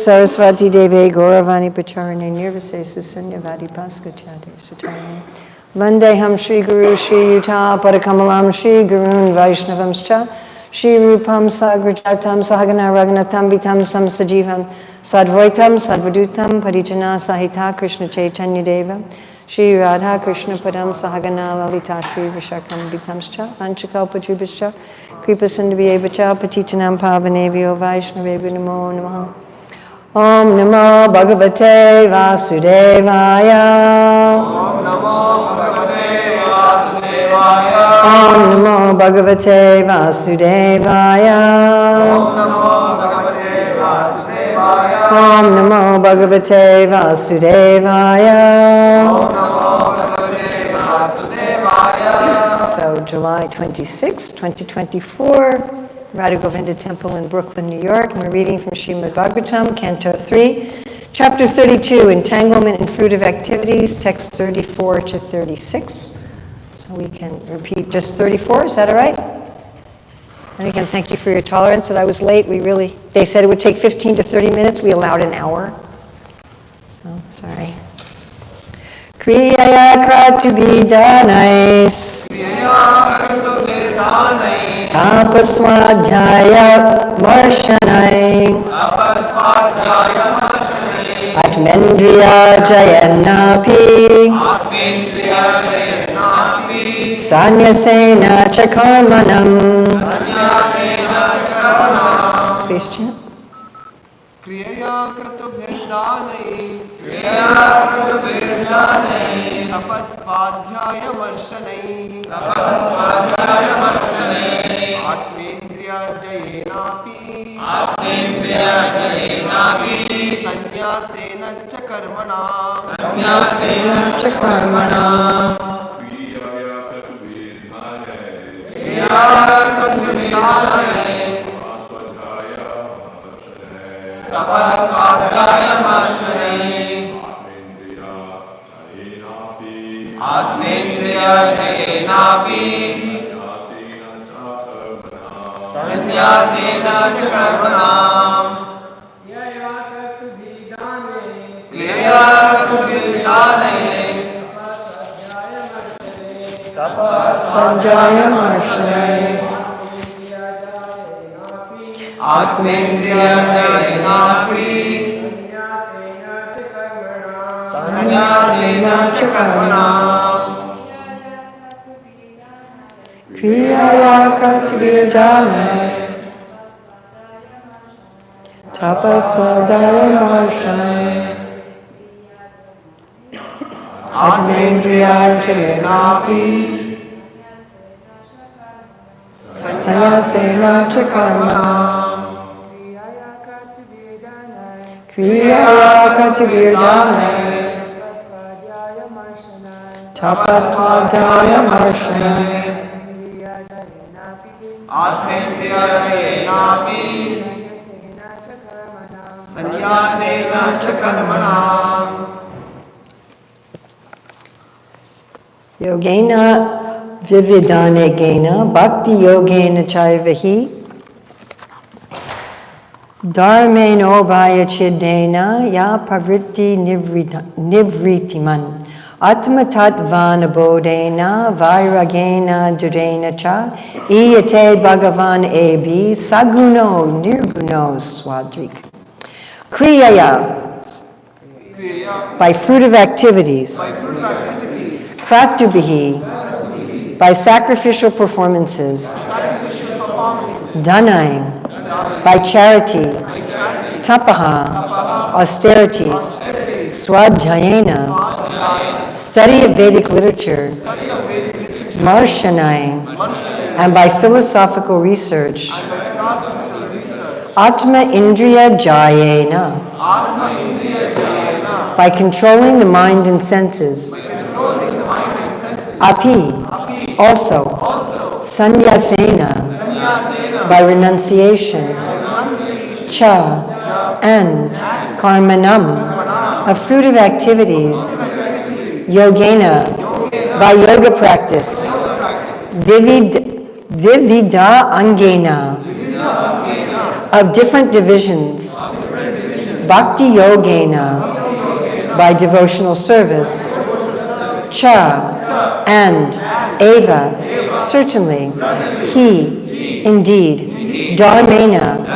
Saraswati Deve Gauravani Pacharane Nirvasesa Sunyavadi Paskachate Satarane Vandeham Shri Guru Shri Yuta Padakamalam Shri Gurun Vaishnavamscha Shri Rupam Sagrajatam Sahagana Raghunatam Vitam Samsajivam Sadvaitam Sadvadutam Parijana Sahita Krishna Chaitanya Deva Shri Radha Krishna Padam Sahagana Lalita Shri Vishakam Vitamscha Vanchakalpajubhascha Kripa Sindhavyevacha Patitanam Pavanevyo Vaishnavevyo Namo Namaha Om Namo Bhagavate Vasudevaya. Om Namo Bhagavate Vasudevaya. Om Namo Bhagavate Vasudevaya. Om Namo Bhagavate Vasudevaya. Om Namo Bhagavate Vasudevaya. Om Namo Bhagavate Vasudevaya. So July 26, 2024. Radha Govinda Temple in Brooklyn, New York, and we're reading from Srimad Bhāgavatam, Canto 3, Chapter 32, Entanglement and Fruit of Activities, text 34 to 36. So we can repeat just 34, is that all right? And again, thank you for your tolerance that I was late. They said it would take 15 to 30 minutes. We allowed an hour. So, sorry. Kriyaya kratu bidanais. Tapaswadhyaya marshanai. Atmendriya jayanapi. Sanyasena chakarmanam. Please chant. Kriyaya kratubhirdanai. Tapasvadhyaya marshanai. Atmendriya jayenapi. Sanyasena chakarmana. Tapasvadhyaya marshanai. Atmendriya jayenapi. Sanyasena chakarmana. Kriya kratubhirdanai. Tapasvadhyaya marshanai. Atmendriya jayenapi. Sanyasena chakarmana. Kriyaya kratubhirdanai. Tapasvadhyaya marshanai. Atmendriya jayenapi. Sanyasena chakarmana. Kriyaya kratubhirdanai. Tapasvadhyaya marshanai. Atmendriya jayenapi. Sanyasena chakarmana. Yogena vividane gena bhakti yogena chaivahi dharmeno bhaya chidena ya pavritti nivritiman atma tatvana bodhena vairagena durena cha iyate bhagavan ebi saguno nirguno swadrik. Kriyaya, by fruit of activities. Kratubhihi, by sacrificial performances. Danai, by charity. Tapaha, austerities. Swadhyayena, study of Vedic literature. Marshanai, and by philosophical research. Atma Indriya Jayena, by controlling the mind and senses. Api, also. Sanyasena, by renunciation. Cha, and. Karmanam, a fruit of activities. Yogena, by yoga practice. Vivida angena, of different divisions. bhakti yogena, by devotional service, cha, and, eva, certainly, he, indeed, dharmena,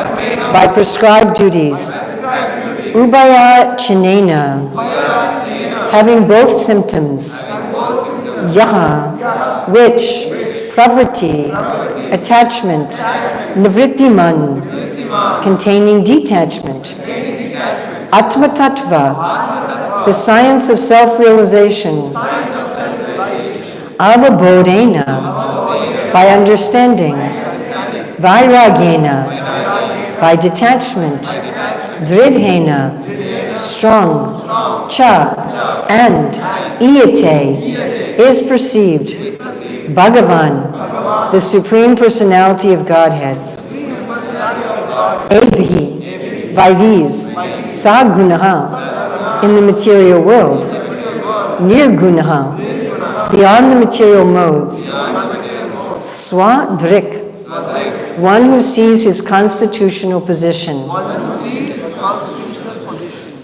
by prescribed duties, ubaya chinena, having both symptoms, yaha, which, pravriti, attachment, nivrittiman, containing detachment, atma tattva, the science of self-realization, avabodhena, by understanding, vairagena, by detachment, dridhena, strong, cha, and, iyate, is perceived, Bhagavan, the Supreme Personality of Godhead, abhi, by these, sagunaha, in the material world, nirgunaha, beyond the material modes, swadrik, one who sees his constitutional position.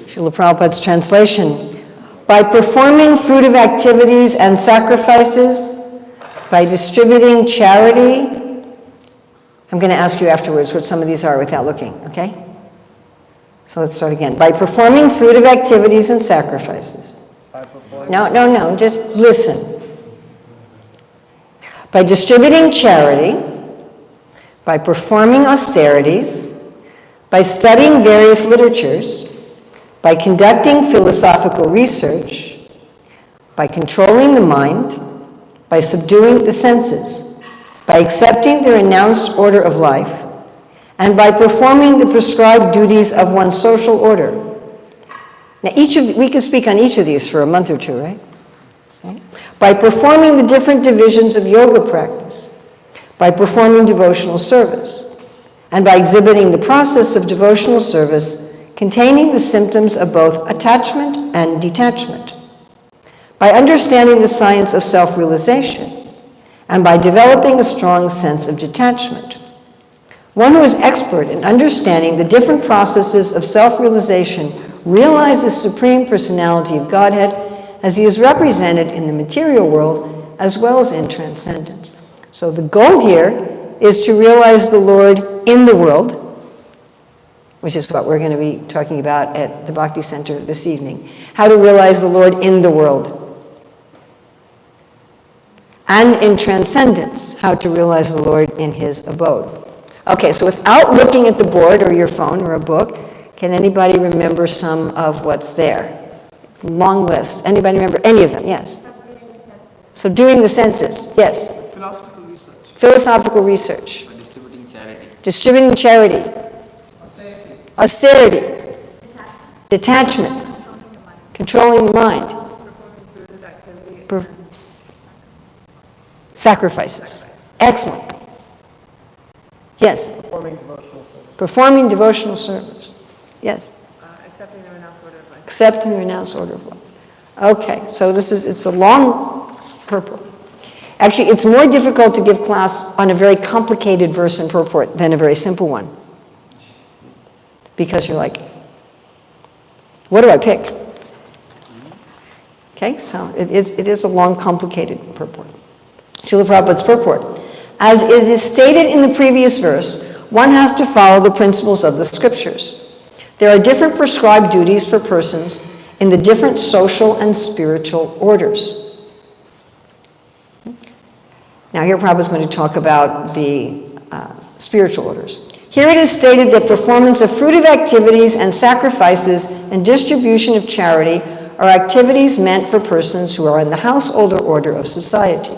Srila Prabhupada's translation, by performing fruitive activities and sacrifices, by distributing charity. I'm going to ask you afterwards what some of these are without looking, okay? So let's start again. By performing fruitive activities and sacrifices. No, just listen. By distributing charity, by performing austerities, by studying various literatures, by conducting philosophical research, by controlling the mind, by subduing the senses, by accepting the renounced order of life, and by performing the prescribed duties of one's social order. Now, we can speak on each of these for a month or two, right? By performing the different divisions of yoga practice, by performing devotional service, and by exhibiting the process of devotional service containing the symptoms of both attachment and detachment, by understanding the science of self-realization, and by developing a strong sense of detachment. One who is expert in understanding the different processes of self-realization realizes the Supreme Personality of Godhead as he is represented in the material world as well as in transcendence. So the goal here is to realize the Lord in the world, which is what we're going to be talking about at the Bhakti Center this evening. How to realize the Lord in the world. And in transcendence, how to realize the Lord in his abode. Okay, so without looking at the board or your phone or a book, can anybody remember some of what's there? Long list. Anybody remember any of them? Yes. Subduing the senses. Yes. Philosophical research. Philosophical research. Distributing charity. Distributing charity. Austerity. Detachment. Controlling the mind. Sacrifices. Excellent. Yes. Performing devotional service. Performing devotional service. Yes. Accepting the renounced order of life. Accepting the renounced order of life. Okay, so it's a long purport. Actually, it's more difficult to give class on a very complicated verse and purport than a very simple one. Because you're like, what do I pick? Okay, so it is a long, complicated purport. Srila Prabhupada's purport. As is stated in the previous verse, one has to follow the principles of the scriptures. There are different prescribed duties for persons in the different social and spiritual orders. Now here Prabhupada is going to talk about the spiritual orders. Here it is stated that performance of fruitive activities and sacrifices and distribution of charity are activities meant for persons who are in the householder order of society.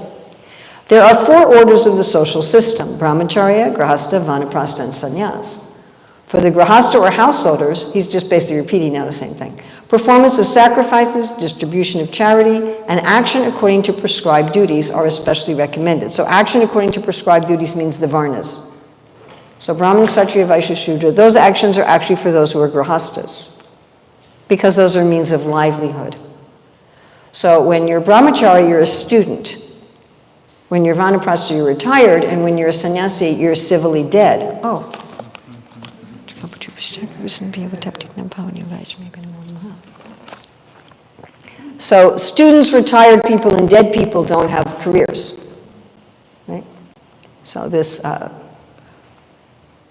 There are 4 orders of the social system: brahmacharya, grahastha, vanaprastha, and sannyas. For the grahastha or householders, he's just basically repeating now the same thing. Performance of sacrifices, distribution of charity, and action according to prescribed duties are especially recommended. So action according to prescribed duties means the varnas. So Brahmin, Kshatriya, Vaishya, Shudra, those actions are actually for those who are grahastas, because those are means of livelihood. So when you're brahmachari, you're a student. When you're vanaprastha, you're retired, and when you're a sannyasi, you're civilly dead. Oh. So students, retired people, and dead people don't have careers, right? So this,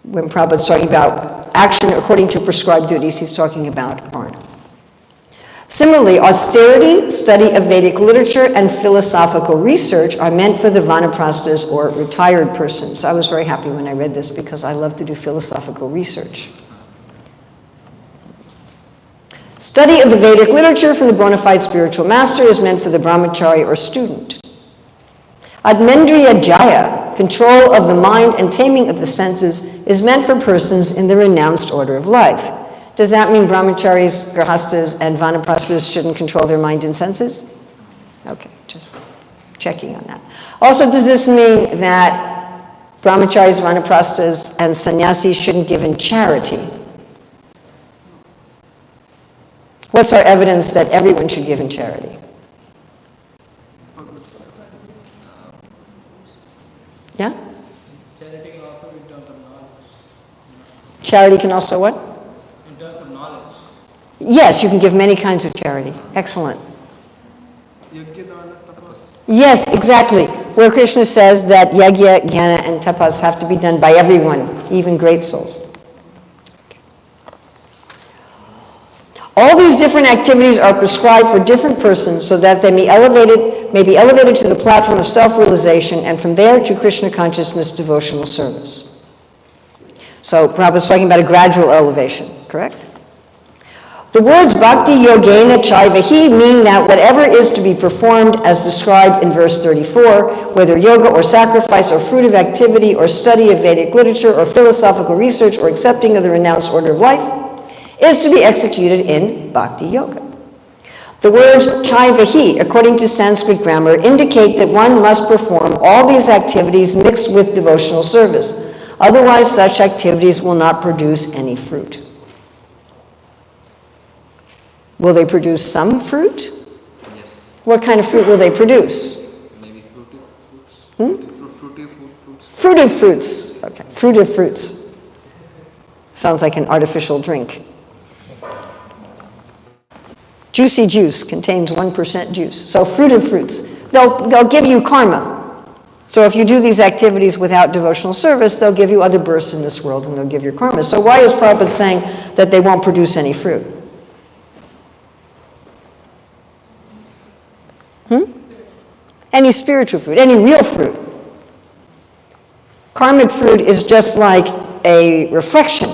when Prabhupada's talking about action according to prescribed duties, he's talking about varna. Similarly, austerity, study of Vedic literature, and philosophical research are meant for the vanaprasthas or retired persons. I was very happy when I read this because I love to do philosophical research. Study of the Vedic literature from the bona fide spiritual master is meant for the brahmachari or student. Admendriya jaya, control of the mind and taming of the senses, is meant for persons in the renounced order of life. Does that mean brahmacharis, grahastas, and vanaprasthas shouldn't control their mind and senses? Okay, just checking on that. Also, does this mean that brahmacharis, vanaprasthas, and sannyasis shouldn't give in charity? What's our evidence that everyone should give in charity? Yeah? Charity can also be in terms of knowledge. Charity can also what? In terms of knowledge. Yes, you can give many kinds of charity. Excellent. Yajna, dana, tapas. Yes, exactly. Where Krishna says that yajna, jnana, and tapas have to be done by everyone, even great souls. All these different activities are prescribed for different persons so that they may be elevated to the platform of self-realization and from there to Krishna consciousness devotional service. So Prabhupada is talking about a gradual elevation, correct? The words bhakti yogena chaivahi mean that whatever is to be performed as described in verse 34, whether yoga or sacrifice or fruit of activity or study of Vedic literature or philosophical research or accepting of the renounced order of life, is to be executed in bhakti yoga. The words chaivahi, according to Sanskrit grammar, indicate that one must perform all these activities mixed with devotional service. Otherwise, such activities will not produce any fruit. Will they produce some fruit? Yes. What kind of fruit will they produce? Maybe fruity fruits. Fruity fruits. Fruited fruits. Okay, fruited fruits. Sounds like an artificial drink. Juicy juice contains 1% juice. So fruited fruits, they'll give you karma. So if you do these activities without devotional service, they'll give you other births in this world and they'll give you karma. So why is Prabhupada saying that they won't produce any fruit? Any spiritual fruit, any real fruit. Karmic fruit is just like a reflection.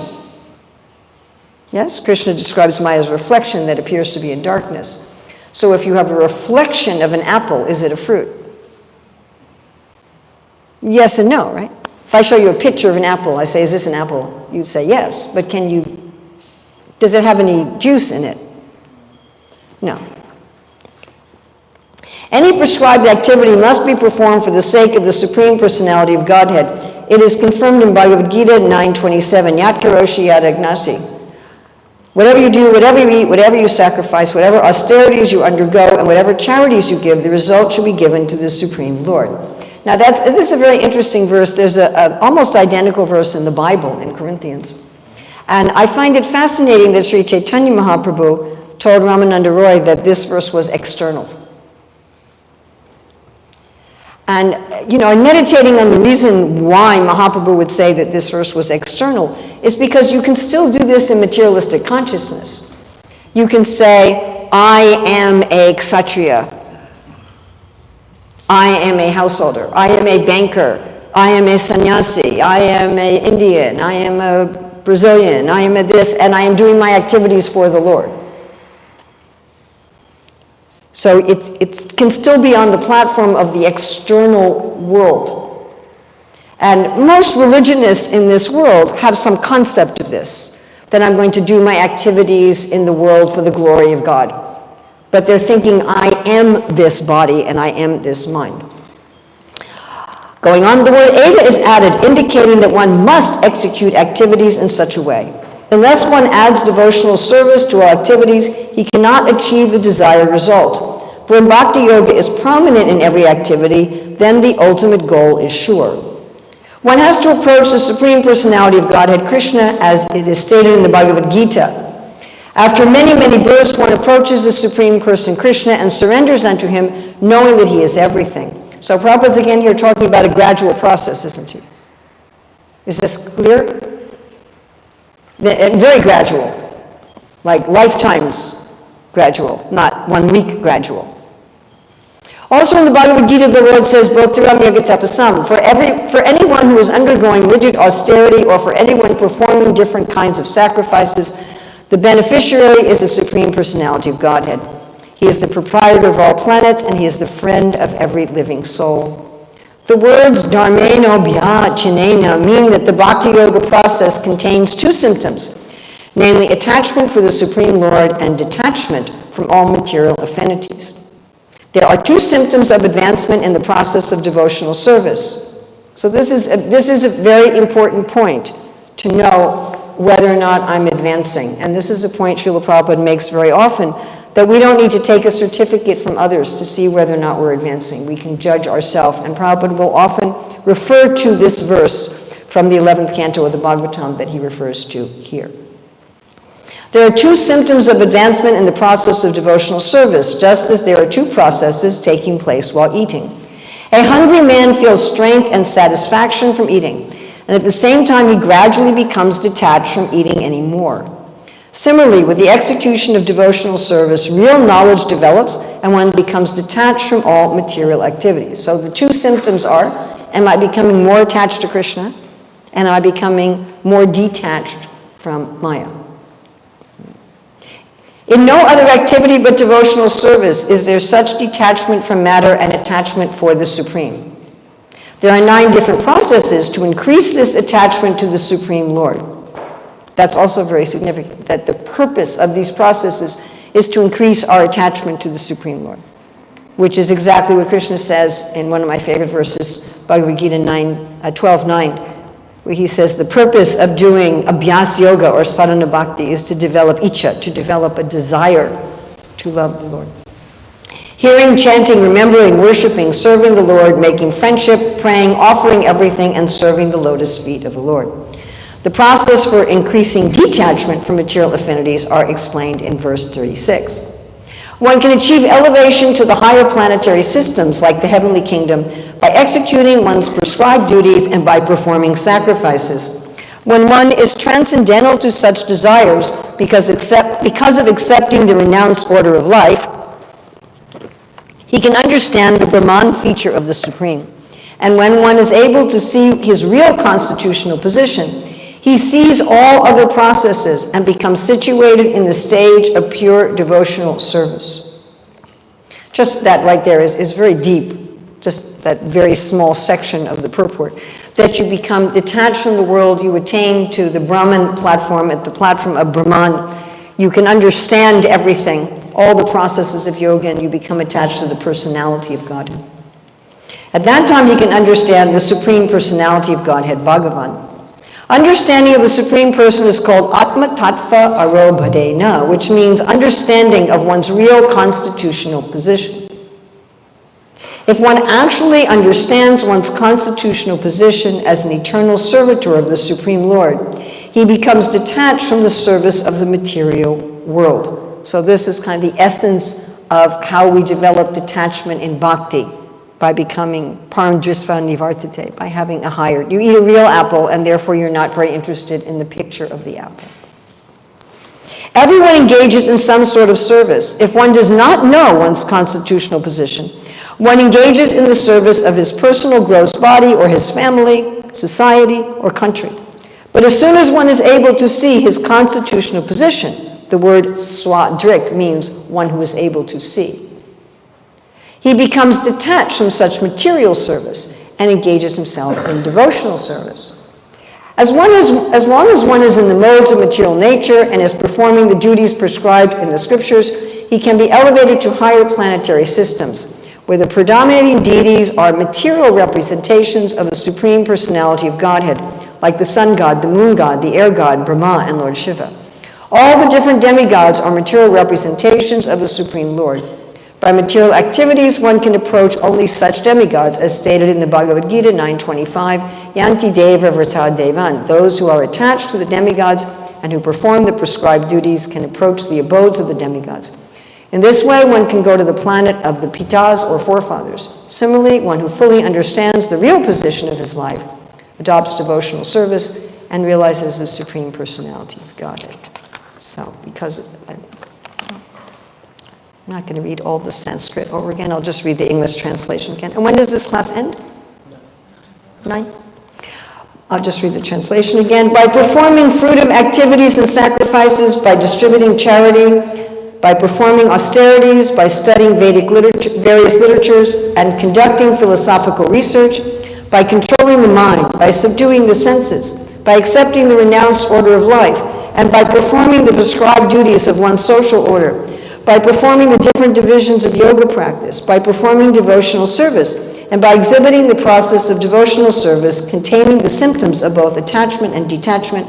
Yes, Krishna describes Maya as a reflection that appears to be in darkness. So if you have a reflection of an apple, is it a fruit? Yes and no, right? If I show you a picture of an apple, I say, is this an apple? You'd say yes, but does it have any juice in it? No. Any prescribed activity must be performed for the sake of the Supreme Personality of Godhead. It is confirmed in Bhagavad Gita 9:27, Yat karoshi yat agnasi. Whatever you do, whatever you eat, whatever you sacrifice, whatever austerities you undergo, and whatever charities you give, the result shall be given to the Supreme Lord. Now this is a very interesting verse. There's an almost identical verse in the Bible in Corinthians. And I find it fascinating that Sri Chaitanya Mahaprabhu told Ramananda Roy that this verse was external. And, in meditating on the reason why Mahaprabhu would say that this verse was external is because you can still do this in materialistic consciousness. You can say, I am a kshatriya. I am a householder. I am a banker. I am a sannyasi. I am an Indian. I am a Brazilian. I am a this, and I am doing my activities for the Lord. So it can still be on the platform of the external world. And most religionists in this world have some concept of this, that I'm going to do my activities in the world for the glory of God. But they're thinking, I am this body and I am this mind. Going on, the word eva is added, indicating that one must execute activities in such a way. Unless one adds devotional service to all activities, he cannot achieve the desired result. When bhakti yoga is prominent in every activity, then the ultimate goal is sure. One has to approach the Supreme Personality of Godhead, Krishna, as it is stated in the Bhagavad Gita. After many, many births, one approaches the Supreme Person, Krishna, and surrenders unto him, knowing that he is everything. So Prabhupada's again here talking about a gradual process, isn't he? Is this clear? Very gradual, like lifetimes gradual, not 1 week gradual. Also in the Bhagavad Gita, the Lord says, Bhaktiram Yagatapasam, for anyone who is undergoing rigid austerity or for anyone performing different kinds of sacrifices, the beneficiary is the Supreme Personality of Godhead. He is the proprietor of all planets, and he is the friend of every living soul. The words dharmeno bhya chinena mean that the Bhakti Yoga process contains two symptoms, namely attachment for the Supreme Lord and detachment from all material affinities. There are two symptoms of advancement in the process of devotional service. So this is a very important point to know whether or not I'm advancing. And this is a point Srila Prabhupada makes very often, that we don't need to take a certificate from others to see whether or not we're advancing. We can judge ourselves. And Prabhupada will often refer to this verse from the 11th canto of the Bhāgavatam that he refers to here. There are two symptoms of advancement in the process of devotional service, just as there are two processes taking place while eating. A hungry man feels strength and satisfaction from eating, and at the same time he gradually becomes detached from eating anymore. Similarly, with the execution of devotional service, real knowledge develops and one becomes detached from all material activities. So the two symptoms are, am I becoming more attached to Krishna, and am I becoming more detached from Maya? In no other activity but devotional service is there such detachment from matter and attachment for the Supreme. There are 9 different processes to increase this attachment to the Supreme Lord. That's also very significant, that the purpose of these processes is to increase our attachment to the Supreme Lord, which is exactly what Krishna says in one of my favorite verses, Bhagavad Gita 12:9, where he says the purpose of doing abhyas yoga or sadhana bhakti is to develop icha, to develop a desire to love the Lord. Hearing, chanting, remembering, worshiping, serving the Lord, making friendship, praying, offering everything, and serving the lotus feet of the Lord. The process for increasing detachment from material affinities are explained in verse 36. One can achieve elevation to the higher planetary systems like the heavenly kingdom by executing one's prescribed duties and by performing sacrifices. When one is transcendental to such desires because of accepting the renounced order of life, he can understand the Brahman feature of the Supreme. And when one is able to see his real constitutional position, he sees all other processes and becomes situated in the stage of pure devotional service. Just that right there is very deep, just that very small section of the purport. That you become detached from the world, you attain to the Brahman platform, at the platform of Brahman. You can understand everything, all the processes of yoga, and you become attached to the personality of Godhead. At that time, you can understand the Supreme Personality of Godhead, Bhagavan. Understanding of the Supreme Person is called Atma Tattva Arobhadena, which means understanding of one's real constitutional position. If one actually understands one's constitutional position as an eternal servitor of the Supreme Lord, he becomes detached from the service of the material world. So this is kind of the essence of how we develop detachment in bhakti, by becoming param drisva nivartate, by having a higher. You eat a real apple, and therefore you're not very interested in the picture of the apple. Everyone engages in some sort of service. If one does not know one's constitutional position, one engages in the service of his personal gross body or his family, society, or country. But as soon as one is able to see his constitutional position, the word swadrik means one who is able to see, he becomes detached from such material service and engages himself in devotional service. As long as one is in the modes of material nature and is performing the duties prescribed in the scriptures, he can be elevated to higher planetary systems, where the predominating deities are material representations of the Supreme Personality of Godhead, like the sun god, the moon god, the air god, Brahma, and Lord Shiva. All the different demigods are material representations of the Supreme Lord. By material activities, one can approach only such demigods, as stated in the Bhagavad Gita 9:25, yanti deva vrata devan. Those who are attached to the demigods and who perform the prescribed duties can approach the abodes of the demigods. In this way, one can go to the planet of the pitas or forefathers. Similarly, one who fully understands the real position of his life adopts devotional service and realizes the Supreme Personality of Godhead. So, because I'm not going to read all the Sanskrit over again, I'll just read the English translation again. And when does this class end? 9? I'll just read the translation again. By performing fruitive activities and sacrifices, by distributing charity, by performing austerities, by studying Vedic various literatures, and conducting philosophical research, by controlling the mind, by subduing the senses, by accepting the renounced order of life, and by performing the prescribed duties of one's social order, by performing the different divisions of yoga practice, by performing devotional service, and by exhibiting the process of devotional service containing the symptoms of both attachment and detachment,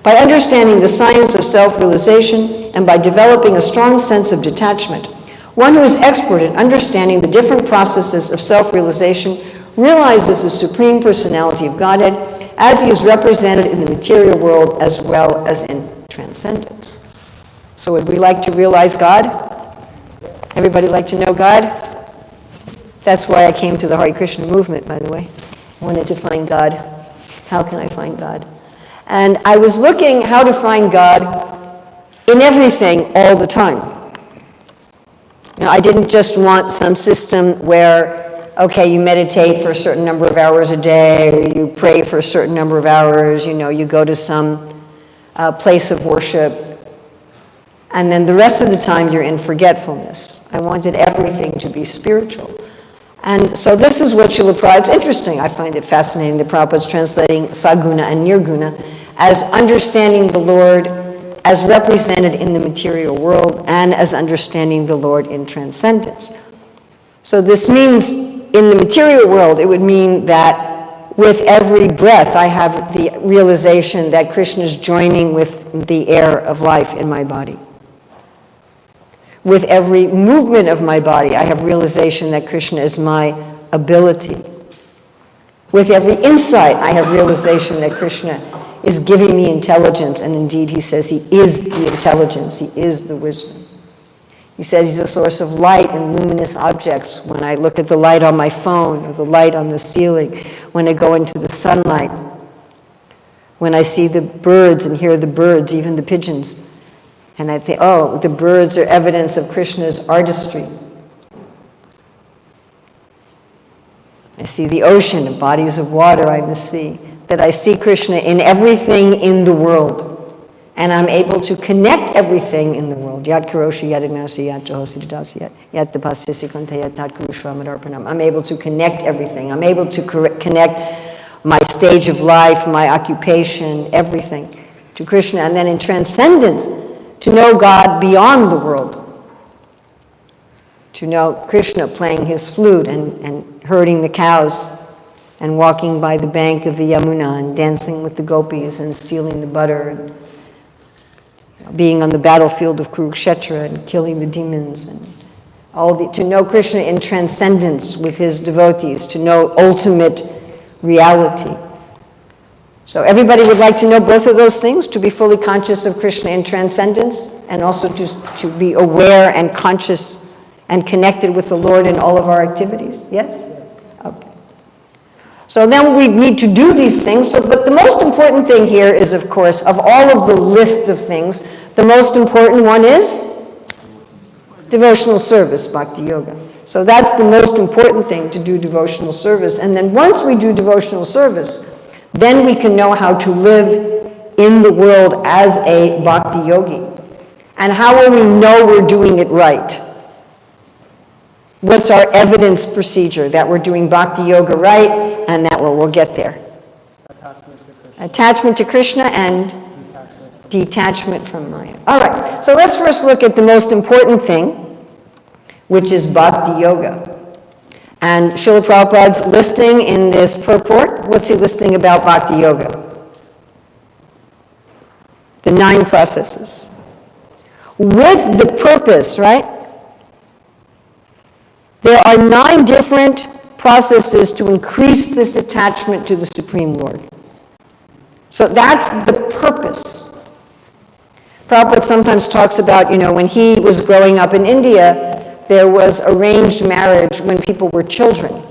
by understanding the science of self-realization, and by developing a strong sense of detachment, one who is expert in understanding the different processes of self-realization realizes the Supreme Personality of Godhead as he is represented in the material world as well as in transcendence. So would we like to realize God? Everybody like to know God? That's why I came to the Hare Krishna movement, by the way. I wanted to find God. How can I find God? And I was looking how to find God in everything all the time. Now, I didn't just want some system where, okay, you meditate for a certain number of hours a day, or you pray for a certain number of hours, you go to some place of worship, and then the rest of the time you're in forgetfulness. I wanted everything to be spiritual. And so this is what Srila Prabhupada, it's interesting, I find it fascinating that Prabhupada's translating Saguna and Nirguna as understanding the Lord as represented in the material world and as understanding the Lord in transcendence. So this means in the material world, it would mean that with every breath I have the realization that Krishna is joining with the air of life in my body. With every movement of my body, I have realization that Krishna is my ability. With every insight, I have realization that Krishna is giving me intelligence, and indeed he says he is the intelligence, he is the wisdom. He says he's a source of light and luminous objects. When I look at the light on my phone, or the light on the ceiling, when I go into the sunlight, when I see the birds and hear the birds, even the pigeons, and I think, oh, the birds are evidence of Krishna's artistry. I see the ocean, the bodies of water I must see, that I see Krishna in everything in the world. And I'm able to connect everything in the world. Yat karoshi, yat ignasi, yat jahosi dadasi, yat tapasya kanta, yat tat kuru shvamadarpanam. I'm able to connect everything. I'm able to connect my stage of life, my occupation, everything to Krishna. And then in transcendence, to know God beyond the world. To know Krishna playing his flute and herding the cows and walking by the bank of the Yamuna and dancing with the gopis and stealing the butter and being on the battlefield of Kurukshetra and killing the demons and to know Krishna in transcendence with his devotees, to know ultimate reality. So everybody would like to know both of those things, to be fully conscious of Krishna in transcendence and also to be aware and conscious and connected with the Lord in all of our activities. Yes? Okay. So then we need to do these things. But the most important thing here is, of course, of all of the list of things, the most important one is devotional service, bhakti yoga. So that's the most important thing, to do devotional service. And then once we do devotional service, then we can know how to live in the world as a bhakti yogi. And how will we know we're doing it right? What's our evidence procedure that we're doing bhakti yoga right, and that we'll get there? Attachment to Krishna and detachment from Maya. All right, so let's first look at the most important thing, which is bhakti yoga. And Srila Prabhupada's listing in this purport, what's he listing about bhakti yoga? The 9 processes. With the purpose, right? There are 9 different process is to increase this attachment to the Supreme Lord. So that's the purpose. Prabhupada sometimes talks about, when he was growing up in India, there was arranged marriage when people were children.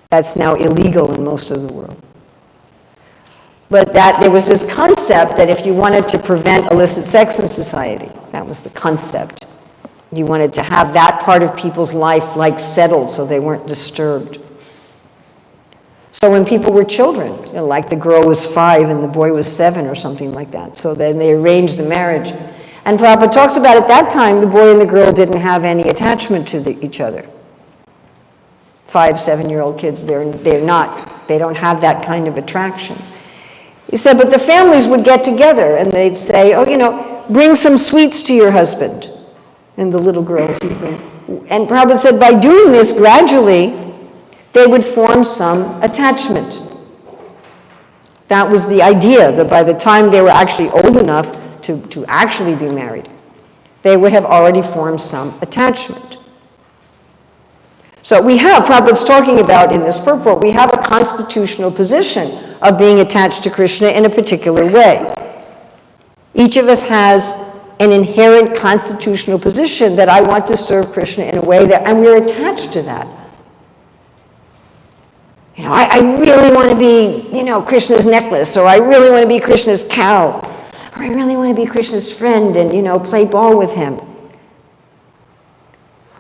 That's now illegal in most of the world. But that there was this concept that if you wanted to prevent illicit sex in society, that was the concept. You wanted to have that part of people's life settled so they weren't disturbed. So when people were children, like the girl was 5 and the boy was 7 or something like that, so then they arranged the marriage. And Prabhupada talks about at that time, the boy and the girl didn't have any attachment to each other. 5, 7-year-old kids, they don't have that kind of attraction. He said, but the families would get together and they'd say, bring some sweets to your husband. And the little girls would bring. And Prabhupada said, by doing this gradually, they would form some attachment. That was the idea, that by the time they were actually old enough to actually be married, they would have already formed some attachment. So we have, Prabhupada's talking about in this purport, we have a constitutional position of being attached to Krishna in a particular way. Each of us has an inherent constitutional position that I want to serve Krishna in a way that, and we're attached to that. I really want to be, Krishna's necklace, or I really want to be Krishna's cow, or I really want to be Krishna's friend and, play ball with him.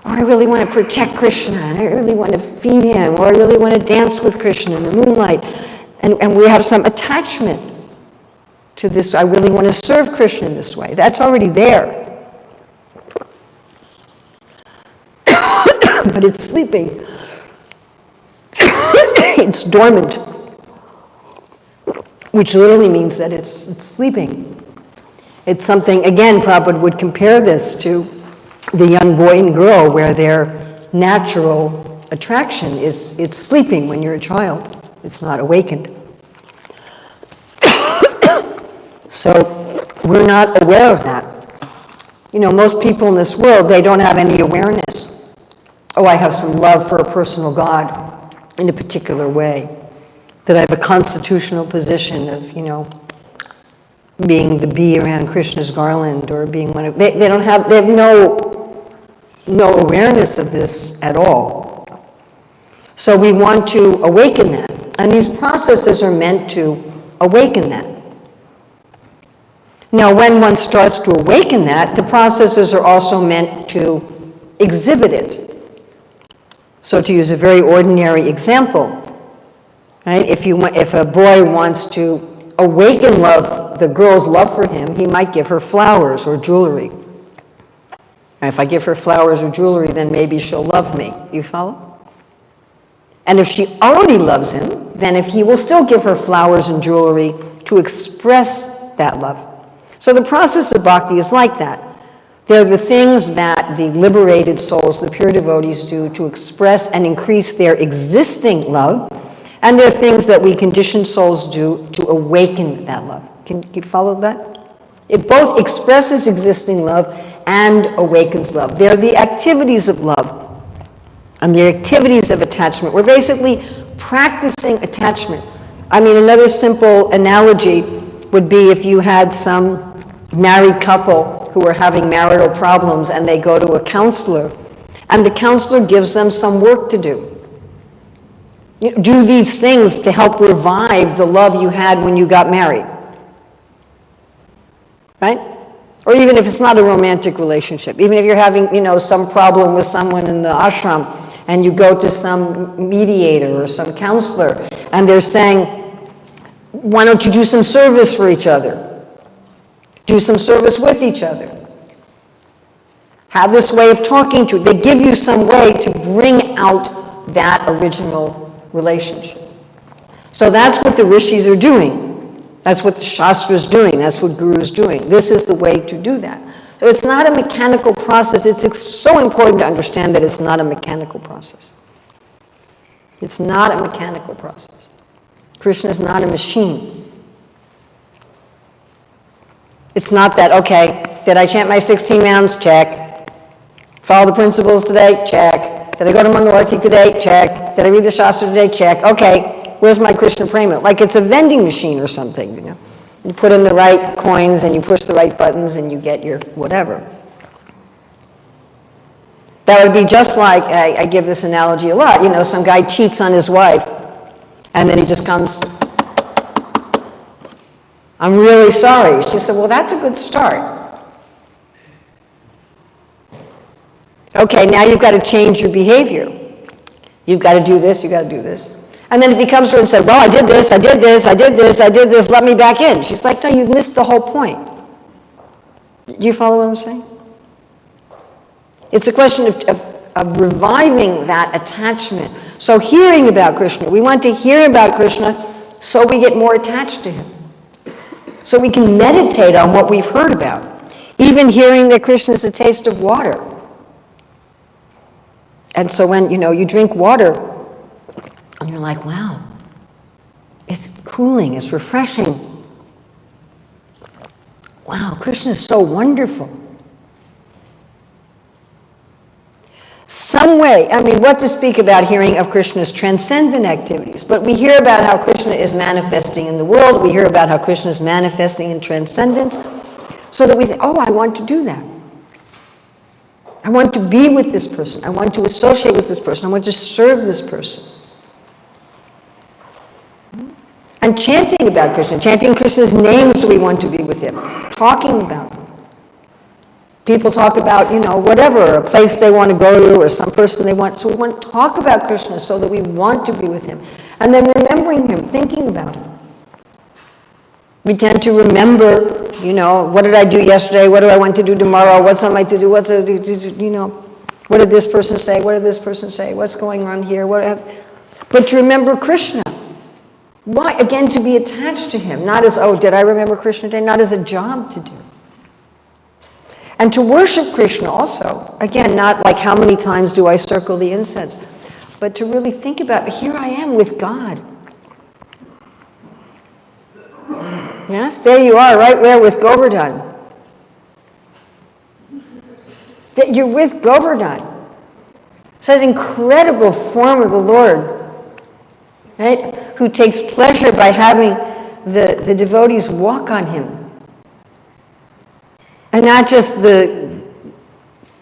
Or I really want to protect Krishna, and I really want to feed him, or I really want to dance with Krishna in the moonlight. And we have some attachment to this. I really want to serve Krishna in this way. That's already there. But it's sleeping. It's dormant, which literally means that it's sleeping. It's something, again, Prabhupada would compare this to the young boy and girl where their natural attraction is, it's sleeping when you're a child. It's not awakened. So we're not aware of that. Most people in this world, they don't have any awareness. Oh, I have some love for a personal God in a particular way. That I have a constitutional position of, being the bee around Krishna's garland or being one of, they have no awareness of this at all. So we want to awaken that. And these processes are meant to awaken that. Now, when one starts to awaken that, the processes are also meant to exhibit it. So to use a very ordinary example, right? If a boy wants to awaken love, the girl's love for him, he might give her flowers or jewelry. And if I give her flowers or jewelry, then maybe she'll love me. You follow? And if she already loves him, then if he will still give her flowers and jewelry to express that love. So the process of bhakti is like that. They're the things that the liberated souls, the pure devotees, do to express and increase their existing love, and they're things that we conditioned souls do to awaken that love. Can you follow that? It both expresses existing love and awakens love. They're the activities of love and the activities of attachment. We're basically practicing attachment. Another simple analogy would be if you had some married couple who are having marital problems and they go to a counselor, and the counselor gives them some work to do. Do these things to help revive the love you had when you got married. Right? Or even if it's not a romantic relationship, even if you're having, some problem with someone in the ashram and you go to some mediator or some counselor and they're saying, why don't you do some service for each other? Do some service with each other. Have this way of talking to. They give you some way to bring out that original relationship. So that's what the rishis are doing. That's what the shastra is doing. That's what guru is doing. This is the way to do that. So it's not a mechanical process. It's so important to understand that it's not a mechanical process. It's not a mechanical process. Krishna is not a machine. It's not that, okay, did I chant my 16 rounds? Check. Follow the principles today? Check. Check. Did I go to Mangalarti today? Check. Did I read the Shastra today? Check. Okay, where's my Krishna Prema? Like it's a vending machine or something, you know. You put in the right coins and you push the right buttons and you get your whatever. That would be just like, I give this analogy a lot, you know, some guy cheats on his wife and then he just comes, I'm really sorry. She said, well, that's a good start. Okay, now you've got to change your behavior. You've got to do this, you've got to do this. And then if he comes to her and says, well, I did this, I did this, I did this, I did this, let me back in. She's like, no, you missed the whole point. Do you follow what I'm saying? It's a question of reviving that attachment. So hearing about Krishna, we want to hear about Krishna so we get more attached to him. So we can meditate on what we've heard about. Even hearing that Krishna is a taste of water. And so when, you know, you drink water, and you're like, wow, it's cooling, it's refreshing. Wow, Krishna is so wonderful. Some way, I mean, what to speak about hearing of Krishna's transcendent activities, but we hear about how Krishna is manifesting in the world, we hear about how Krishna is manifesting in transcendence, so that we think, oh, I want to do that. I want to be with this person. I want to associate with this person. I want to serve this person. And chanting about Krishna, chanting Krishna's name so we want to be with him, talking about him. People talk about, you know, whatever, a place they want to go to or some person they want. So we want to talk about Krishna so that we want to be with him. And then remembering him, thinking about him. We tend to remember, you know, what did I do yesterday? What do I want to do tomorrow? What's on my to-do? What's a, you know, what did this person say? What did this person say? What's going on here? But to remember Krishna. Why? Again, to be attached to him. Not as, oh, did I remember Krishna today? Not as a job to do. And to worship Krishna also. Again, not like how many times do I circle the incense, but to really think about, here I am with God. Yes, there you are, right there with Govardhan. That you're with Govardhan. It's an incredible form of the Lord, right? Who takes pleasure by having the devotees walk on him. And not just the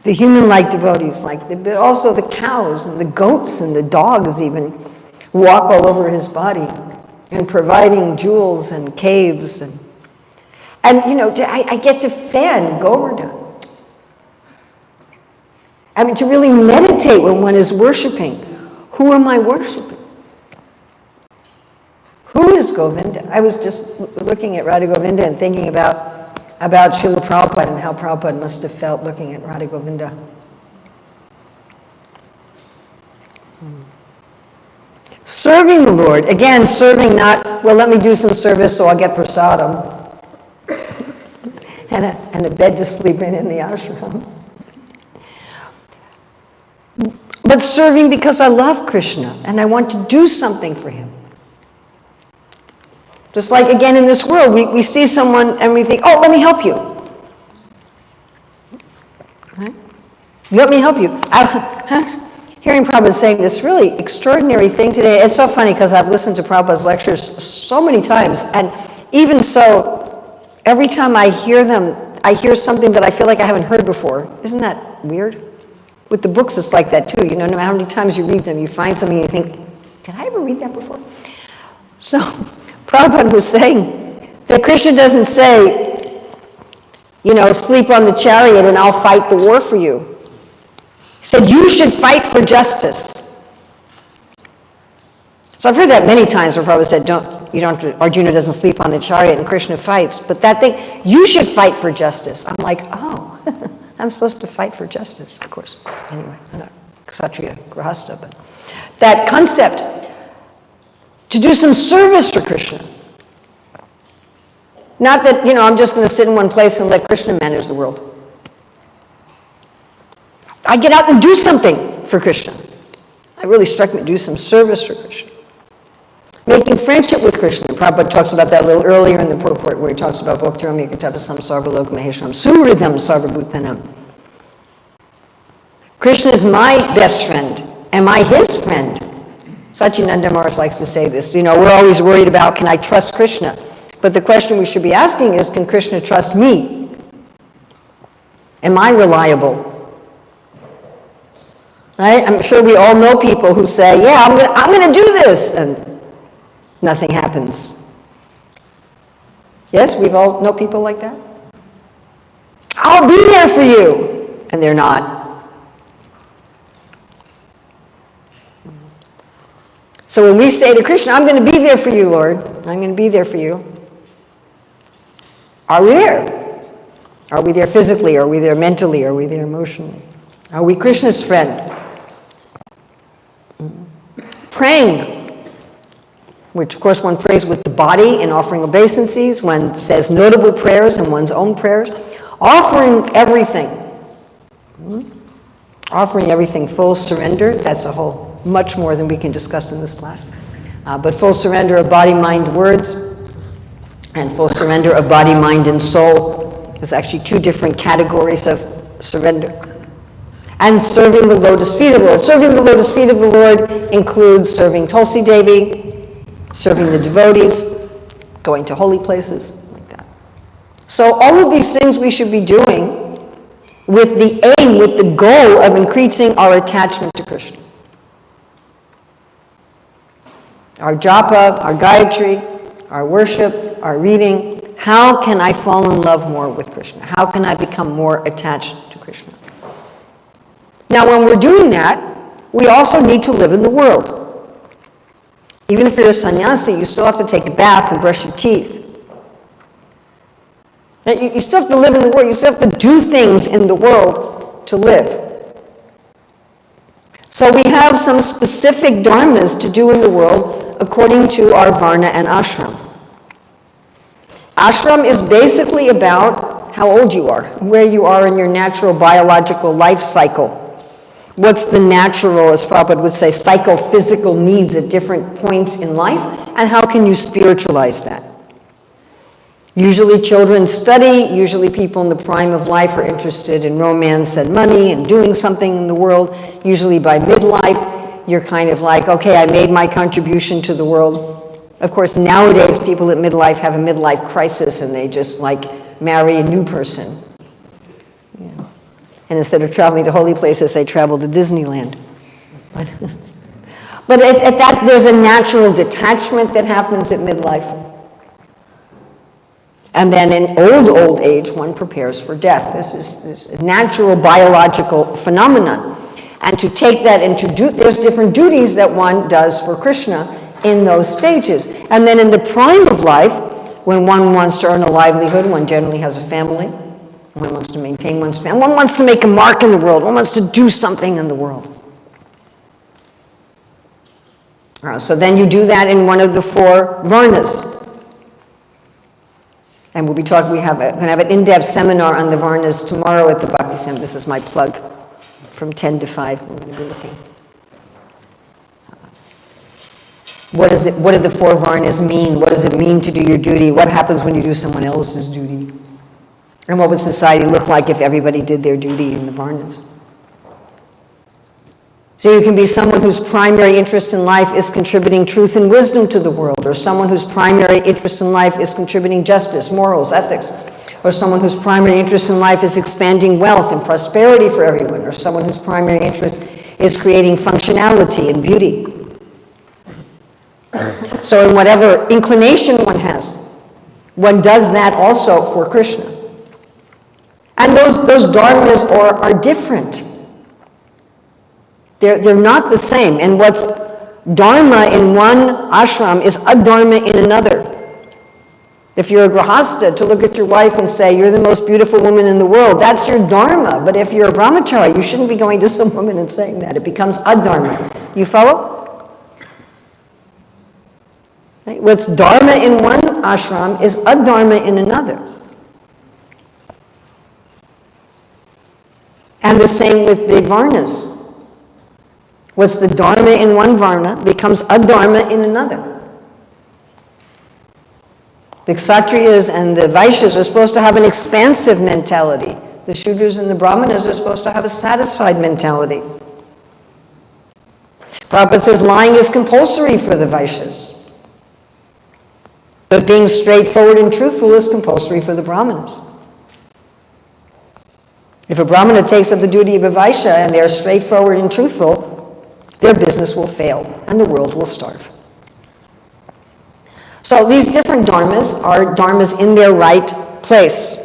human-like devotees, but also the cows and the goats and the dogs even walk all over his body and providing jewels and caves. And you know, I get to fan Govardhan. I mean, to really meditate when one is worshiping. Who am I worshiping? Who is Govinda? I was just looking at Radha Govinda and thinking about Srila Prabhupada and how Prabhupada must have felt looking at Radha Govinda. Serving the Lord, again, serving not, well, let me do some service so I'll get prasadam and a bed to sleep in the ashram. But serving because I love Krishna and I want to do something for him. Just like, again, in this world, we see someone and we think, oh, let me help you. Right? Let me help you. Hearing Prabhupada saying this really extraordinary thing today. It's so funny because I've listened to Prabhupada's lectures so many times. And even so, every time I hear them, I hear something that I feel like I haven't heard before. Isn't that weird? With the books, it's like that too. You know, no matter how many times you read them, you find something and you think, did I ever read that before? So Prabhupada was saying that Krishna doesn't say, you know, sleep on the chariot and I'll fight the war for you. He said, you should fight for justice. So I've heard that many times where Prabhupada said, you don't have to, Arjuna doesn't sleep on the chariot and Krishna fights. But that thing, you should fight for justice. I'm like, oh, I'm supposed to fight for justice, of course. Anyway, I'm not Kshatriya, Grahasta, but that concept, to do some service for Krishna. Not that, you know, I'm just going to sit in one place and let Krishna manage the world. I get out and do something for Krishna. It really struck me to do some service for Krishna. Making friendship with Krishna. Prabhupada talks about that a little earlier in the purport where he talks about Bhaktiram Ekatapasam Sarvalok Maheshwaram Suridham Sarvabhutanam. Krishna is my best friend. Am I his friend? Satyananda Maharaj likes to say this. You know, we're always worried about, can I trust Krishna? But the question we should be asking is, can Krishna trust me? Am I reliable? Right? I'm sure we all know people who say, yeah, I'm going to do this, and nothing happens. Yes, we've all know people like that? I'll be there for you, and they're not. So when we say to Krishna, I'm going to be there for you, Lord, I'm going to be there for you, are we there? Are we there physically? Are we there mentally? Are we there emotionally? Are we Krishna's friend? Praying, which of course one prays with the body in offering obeisances, one says notable prayers in one's own prayers, offering everything, full surrender. That's a whole, much more than we can discuss in this class. But full surrender of body, mind, words, and full surrender of body, mind, and soul. There's actually two different categories of surrender. And serving the lotus feet of the Lord. Serving the lotus feet of the Lord includes serving Tulsi Devi, serving the devotees, going to holy places, like that. So all of these things we should be doing with the aim, with the goal of increasing our attachment to Krishna. Our japa, our gayatri, our worship, our reading. How can I fall in love more with Krishna? How can I become more attached to Krishna? Now, when we're doing that, we also need to live in the world. Even if you're a sannyasi, you still have to take a bath and brush your teeth. Now, you still have to live in the world. You still have to do things in the world to live. So we have some specific dharmas to do in the world according to our varna and ashram. Ashram is basically about how old you are, where you are in your natural biological life cycle. What's the natural, as Prabhupada would say, psychophysical needs at different points in life, and how can you spiritualize that? Usually children study, usually people in the prime of life are interested in romance and money and doing something in the world. Usually by midlife, you're kind of like, okay, I made my contribution to the world. Of course, nowadays people at midlife have a midlife crisis and they just like marry a new person. And instead of traveling to holy places, they travel to Disneyland. But at that, there's a natural detachment that happens at midlife. And then in old age, one prepares for death. This is a natural biological phenomenon. And to take that into, there's different duties that one does for Krishna in those stages. And then in the prime of life, when one wants to earn a livelihood, one generally has a family. One wants to maintain one's family. One wants to make a mark in the world. One wants to do something in the world. So then you do that in one of the four varnas. And we'll be talking, we're going to have an in-depth seminar on the varnas tomorrow at the Bhakti Center. This is my plug from 10 to 5. We're going to be looking. What do the four varnas mean? What does it mean to do your duty? What happens when you do someone else's duty? And what would society look like if everybody did their duty in the varnas? So you can be someone whose primary interest in life is contributing truth and wisdom to the world, or someone whose primary interest in life is contributing justice, morals, ethics, or someone whose primary interest in life is expanding wealth and prosperity for everyone, or someone whose primary interest is creating functionality and beauty. So in whatever inclination one has, one does that also for Krishna. And those dharmas are different. They're not the same. And what's dharma in one ashram is adharma in another. If you're a grahasta, to look at your wife and say, you're the most beautiful woman in the world, that's your dharma. But if you're a brahmachari, you shouldn't be going to some woman and saying that. It becomes adharma. You follow? Right? What's dharma in one ashram is adharma in another. And the same with the varnas. What's the dharma in one varna becomes adharma in another. The Kshatriyas and the Vaishyas are supposed to have an expansive mentality, The Shudras and the Brahmanas are supposed to have a satisfied mentality. Prabhupada says lying is compulsory for the Vaishyas. But being straightforward and truthful is compulsory for the Brahmanas. If a Brahmana takes up the duty of a Vaishya and they're straightforward and truthful, their business will fail and the world will starve. So these different dharmas are dharmas in their right place.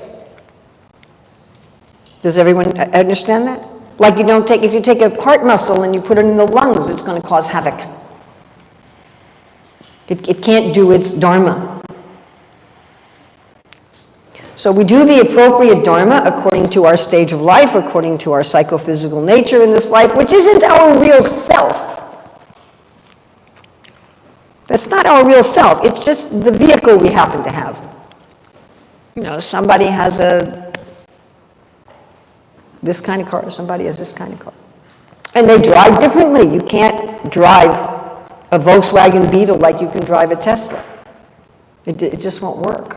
Does everyone understand that? Like if you take a heart muscle and you put it in the lungs, it's going to cause havoc. It can't do its dharma. So we do the appropriate dharma according to our stage of life, according to our psychophysical nature in this life, which isn't our real self. That's not our real self. It's just the vehicle we happen to have. Somebody has this kind of car, somebody has this kind of car. And they drive differently. You can't drive a Volkswagen Beetle like you can drive a Tesla. It just won't work.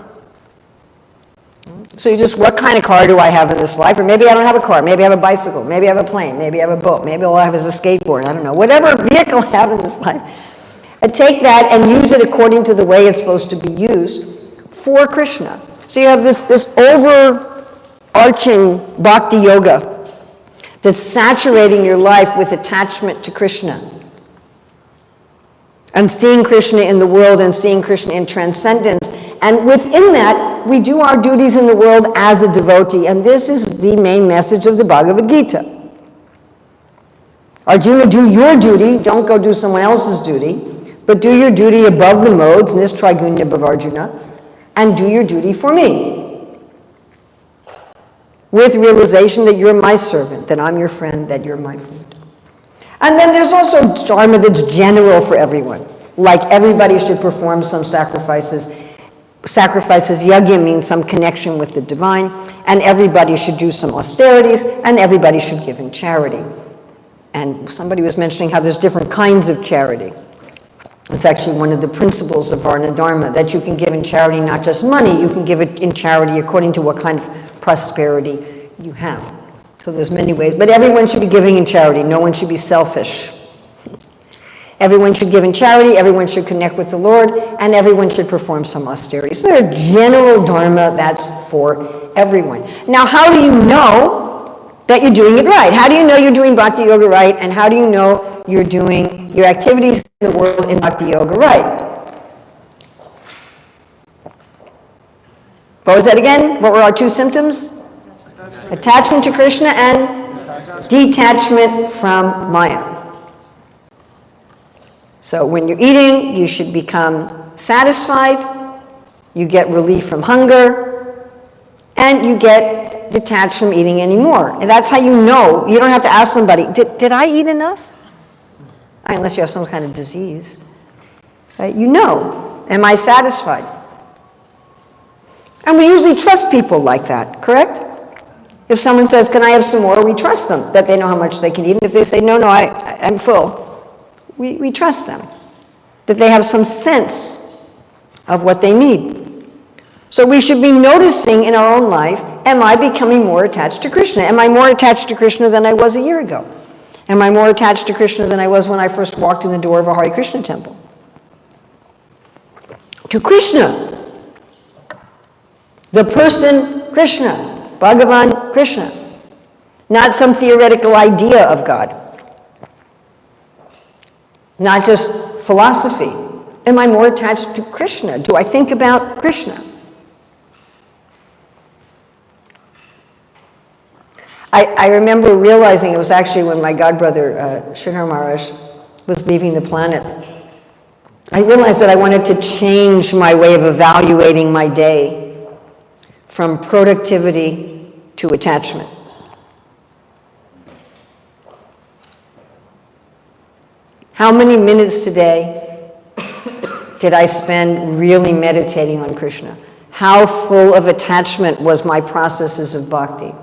So what kind of car do I have in this life? Or maybe I don't have a car. Maybe I have a bicycle. Maybe I have a plane. Maybe I have a boat. Maybe all I have is a skateboard. I don't know. Whatever vehicle I have in this life. I take that and use it according to the way it's supposed to be used for Krishna. So you have this overarching bhakti yoga that's saturating your life with attachment to Krishna. And seeing Krishna in the world and seeing Krishna in transcendence. And within that, we do our duties in the world as a devotee. And this is the main message of the Bhagavad Gita. Arjuna, do your duty. Don't go do someone else's duty. But do your duty above the modes, Nistrigunya Bhavarjuna, and do your duty for me. With realization that you're my servant, that I'm your friend, that you're my friend. And then there's also dharma that's general for everyone. Like everybody should perform some sacrifices. Sacrifices, yajna, means some connection with the divine, and everybody should do some austerities, and everybody should give in charity. And somebody was mentioning how there's different kinds of charity. It's actually one of the principles of Varna Dharma, that you can give in charity not just money, you can give it in charity according to what kind of prosperity you have. So there's many ways, but everyone should be giving in charity. No one should be selfish. Everyone should give in charity, everyone should connect with the Lord, and everyone should perform some austerity. So there are general dharma that's for everyone. Now, how do you know that you're doing it right? How do you know you're doing Bhakti Yoga right, and how do you know you're doing your activities in the world in Bhakti Yoga right? What was that again? What were our two symptoms? Attachment to Krishna and detachment from Maya. So when you're eating, you should become satisfied, you get relief from hunger, and you get detached from eating anymore. And that's how you know. You don't have to ask somebody, did I eat enough? Unless you have some kind of disease. Right? You know, am I satisfied? And we usually trust people like that, correct? If someone says, can I have some more, we trust them, that they know how much they can eat. And if they say, no, I'm full, we trust them, that they have some sense of what they need. So we should be noticing in our own life, am I becoming more attached to Krishna? Am I more attached to Krishna than I was a year ago? Am I more attached to Krishna than I was when I first walked in the door of a Hare Krishna temple? To Krishna. The person Krishna. Bhagavan Krishna. Not some theoretical idea of God. Not just philosophy. Am I more attached to Krishna? Do I think about Krishna? I remember realizing, it was actually when my godbrother, Sridhar Maharaj, was leaving the planet. I realized that I wanted to change my way of evaluating my day from productivity to attachment. How many minutes today did I spend really meditating on Krishna? How full of attachment was my processes of bhakti?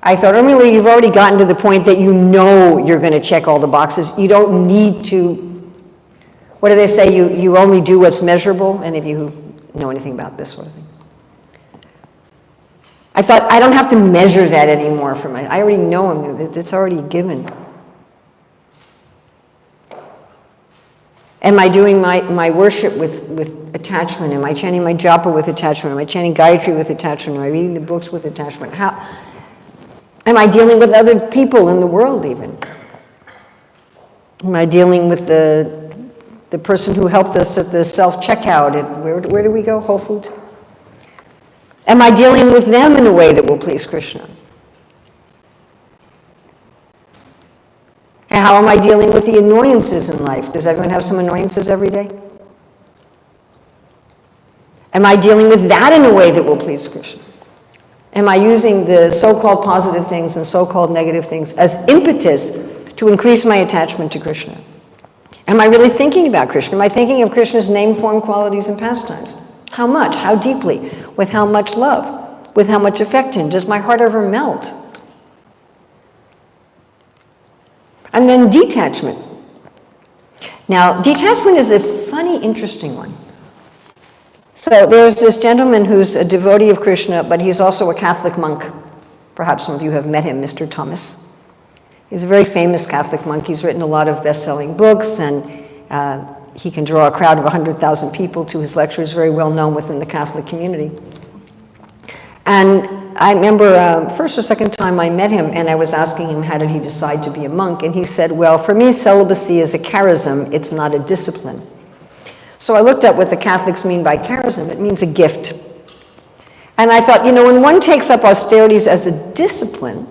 I thought, Urmila, you've already gotten to the point that you know you're going to check all the boxes. You don't need to, what do they say, you only do what's measurable? Any of you who know anything about this sort of thing? I thought, I don't have to measure that anymore for my, I already know it's already given. Am I doing my worship with attachment? Am I chanting my japa with attachment? Am I chanting Gayatri with attachment? Am I reading the books with attachment? How am I dealing with other people in the world even? Am I dealing with the person who helped us at the self-checkout at, where do we go, Whole Foods? Am I dealing with them in a way that will please Krishna? And how am I dealing with the annoyances in life? Does everyone have some annoyances every day? Am I dealing with that in a way that will please Krishna? Am I using the so-called positive things and so-called negative things as impetus to increase my attachment to Krishna? Am I really thinking about Krishna? Am I thinking of Krishna's name, form, qualities, and pastimes? How much? How deeply? With how much love? With how much affection? Does my heart ever melt? And then detachment. Now, detachment is a funny, interesting one. So there's this gentleman who's a devotee of Krishna, but he's also a Catholic monk. Perhaps some of you have met him, Mr. Thomas. He's a very famous Catholic monk. He's written a lot of best-selling books, and he can draw a crowd of 100,000 people to his lectures, very well known within the Catholic community. And I remember first or second time I met him, and I was asking him how did he decide to be a monk, and he said, well, for me, celibacy is a charism, it's not a discipline. So I looked up what the Catholics mean by charism. It means a gift. And I thought, when one takes up austerities as a discipline,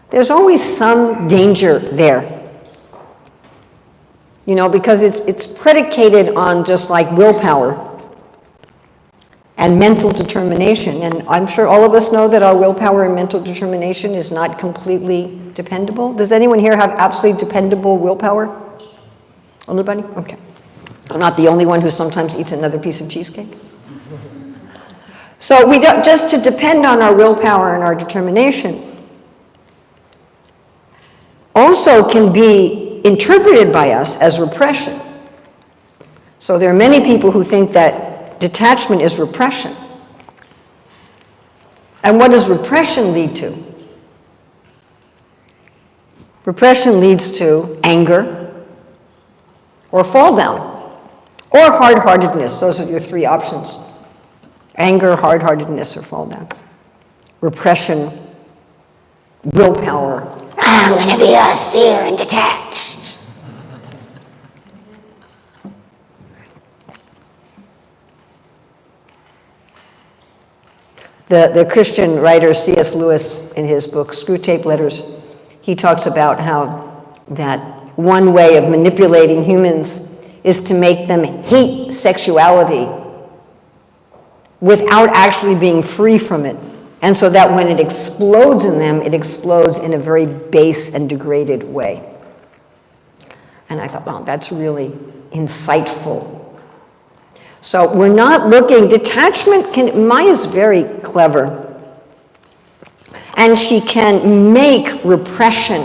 there's always some danger there. Because it's predicated on just like willpower and mental determination. And I'm sure all of us know that our willpower and mental determination is not completely dependable. Does anyone here have absolutely dependable willpower? Anybody? Okay. I'm not the only one who sometimes eats another piece of cheesecake. So we don't, just to depend on our willpower and our determination also can be interpreted by us as repression. So there are many people who think that detachment is repression. And what does repression lead to? Repression leads to anger or fall down or hard-heartedness. Those are your three options. Anger, hard-heartedness, or fall down. Repression, willpower. I'm going to be austere and detached. The Christian writer C.S. Lewis, in his book Screwtape Letters, he talks about how that one way of manipulating humans is to make them hate sexuality without actually being free from it. And so that when it explodes in them, it explodes in a very base and degraded way. And I thought, wow, that's really insightful. So we're not looking, Maya's very clever. And she can make repression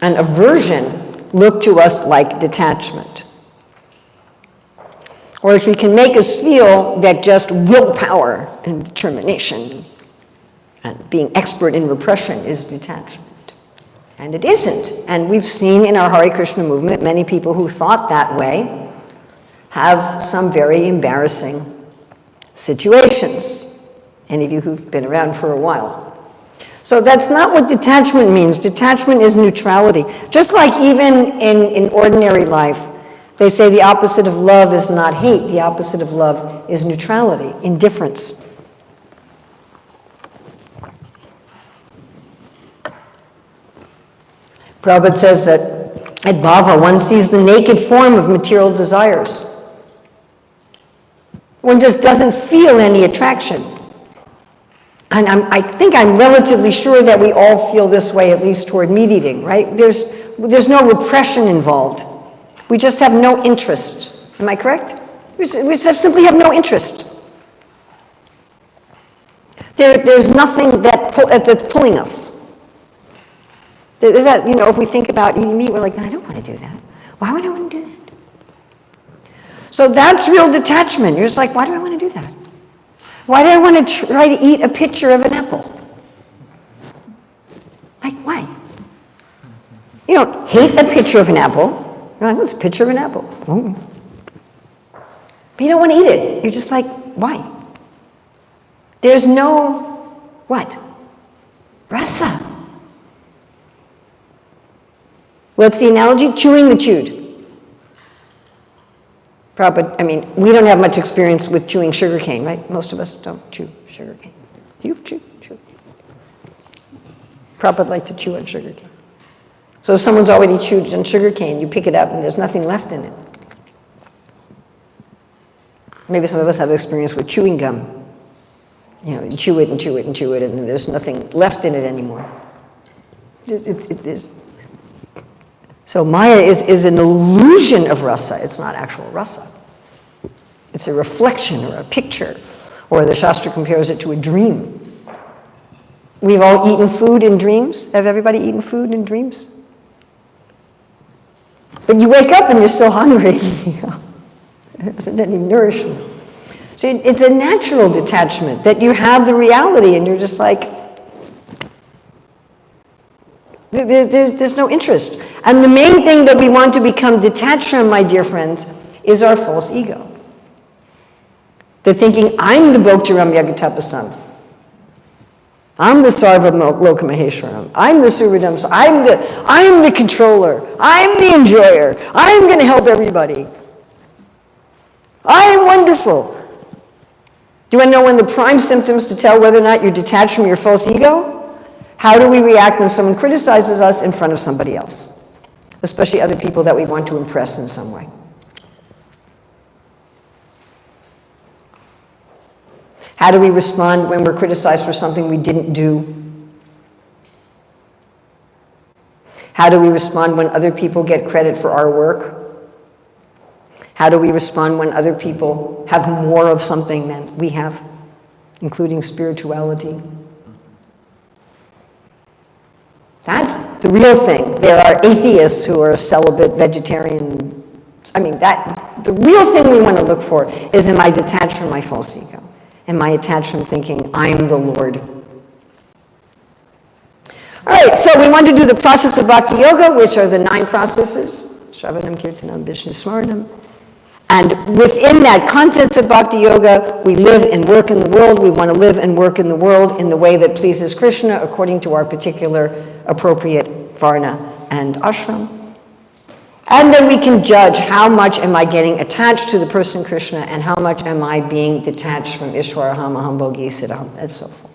and aversion look to us like detachment. Or she can make us feel that just willpower and determination and being expert in repression is detachment. And it isn't. And we've seen in our Hare Krishna movement many people who thought that way have some very embarrassing situations. Any of you who've been around for a while. So that's not what detachment means. Detachment is neutrality. Just like even in ordinary life, they say the opposite of love is not hate. The opposite of love is neutrality, indifference. Prabhupada says that at bhava, one sees the naked form of material desires. One just doesn't feel any attraction. And I think I'm relatively sure that we all feel this way, at least toward meat eating, right? There's no repression involved. We just have no interest. Am I correct? We just simply have no interest. There's nothing that's pulling us. There's that, if we think about eating meat, we're like, I don't want to do that. Why would I want to do that? So that's real detachment. You're just like, why do I want to do that? Why do I want to try to eat a picture of an apple? Like, why? You don't hate a picture of an apple. You're like, what's a picture of an apple? Oh. But you don't want to eat it. You're just like, why? There's no, what? Rasa. What's the analogy? Chewing the chewed. Prabhupada, I mean, we don't have much experience with chewing sugar cane, right? Most of us don't chew sugar cane. Do you chew? Prabhupada liked to chew on sugar cane. So if someone's already chewed on sugar cane, you pick it up and there's nothing left in it. Maybe some of us have experience with chewing gum. You know, you chew it and chew it and chew it, and then there's nothing left in it anymore. It is. So Maya is an illusion of rasa. It's not actual rasa. It's a reflection or a picture, or the Shastra compares it to a dream. We've all eaten food in dreams. Have everybody eaten food in dreams? But you wake up and you're still hungry. There isn't any nourishment. So it's a natural detachment that you have the reality and you're just like, there's no interest. And the main thing that we want to become detached from, my dear friends, is our false ego. The thinking, I'm the Bhoktaram Yagatapasam. I'm the Sarva Loka Maheshwaram. I'm the Suradam. I'm the controller. I'm the enjoyer. I'm going to help everybody. I am wonderful. Do you want to know one of the prime symptoms to tell whether or not you're detached from your false ego? How do we react when someone criticizes us in front of somebody else? Especially other people that we want to impress in some way. How do we respond when we're criticized for something we didn't do? How do we respond when other people get credit for our work? How do we respond when other people have more of something than we have, including spirituality? That's the real thing. There are atheists who are celibate, vegetarian. I mean, the real thing we want to look for is, am I detached from my false ego? Am I attached from thinking, I am the Lord? All right, so we want to do the process of Bhakti Yoga, which are the 9 processes. Shravanam, Kirtanam, Vishnu Smaranam. And within that context of Bhakti Yoga, we live and work in the world. We want to live and work in the world in the way that pleases Krishna according to our particular appropriate varna and ashram. And then we can judge how much am I getting attached to the person Krishna and how much am I being detached from Ishwaraham, Aham Bhogi, Siddham, and so forth.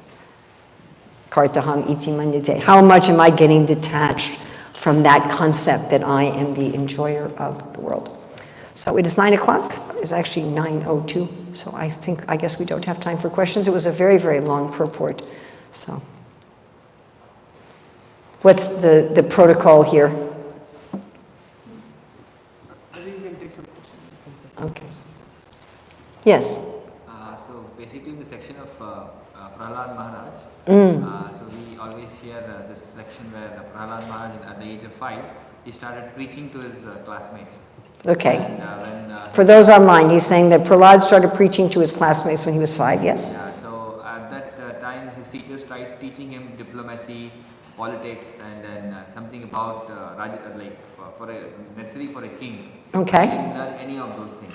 Kartaham iti manyate. How much am I getting detached from that concept that I am the enjoyer of the world? So it is 9 o'clock. It's actually 9:02. So I guess we don't have time for questions. It was a very, very long purport. So what's the protocol here? Okay. Yes. So basically in the section of Prahlad Maharaj, so we always hear this section where Prahlad Maharaj at the age of 5, he started preaching to his classmates. Okay. And for those online, he's saying that Prahlad started preaching to his classmates when he was 5, yes? Yeah, so at that time his teachers tried teaching him diplomacy, politics, and then something about necessary for a king. Okay. He didn't learn any of those things.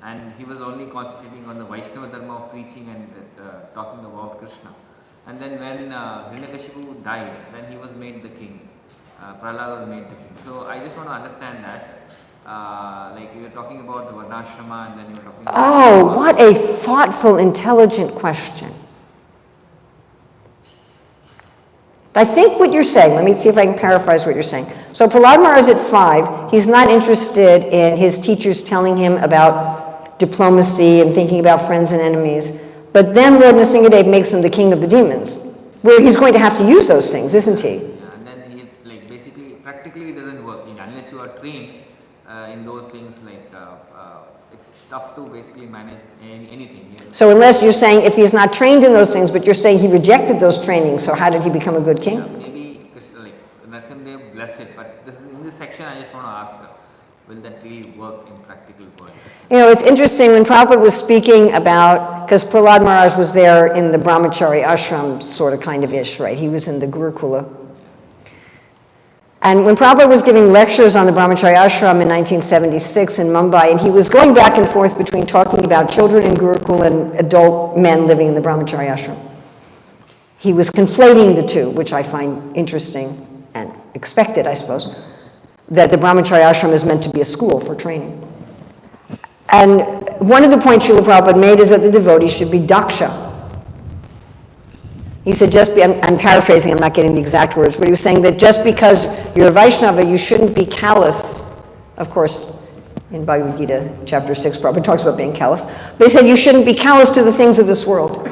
And he was only concentrating on the Vaishnava Dharma of preaching and talking about Krishna. And then when Hiranyakashipu died, then he was made the king. Prahlad was made the king. So I just want to understand that. Like you were talking about the Varnashrama and then you were talking about... Oh, what a thoughtful, intelligent question. I think what you're saying, let me see if I can paraphrase what you're saying. So Prahlad Maharaj is at 5, he's not interested in his teachers telling him about diplomacy and thinking about friends and enemies, but then Lord Nrsimhadev makes him the king of the demons, where he's going to have to use those things, isn't he? Yeah, and then he, like, basically, practically it doesn't work, unless you are trained in those things, like, it's tough to basically manage anything. So unless you're saying if he's not trained in those things, but you're saying he rejected those trainings, so how did he become a good king? Yeah, maybe like Nrsimhadev blessed it, but in this section I just want to ask, will that really work in practical world? You know, it's interesting when Prabhupada was speaking about, because Prahlad Maharaj was there in the brahmachari ashram, sort of kind of ish, right? He was in the Gurukula. And when Prabhupada was giving lectures on the brahmachari ashram in 1976 in Mumbai, and he was going back and forth between talking about children in Gurukula and adult men living in the brahmachari ashram. He was conflating the two, which I find interesting and expected, I suppose, that the brahmachari ashram is meant to be a school for training. And one of the points Srila Prabhupada made is that the devotee should be daksha. He said, I'm paraphrasing, I'm not getting the exact words, but he was saying that just because you're a Vaishnava, you shouldn't be callous. Of course, in Bhagavad Gita, chapter 6, Prabhupada talks about being callous. But he said you shouldn't be callous to the things of this world.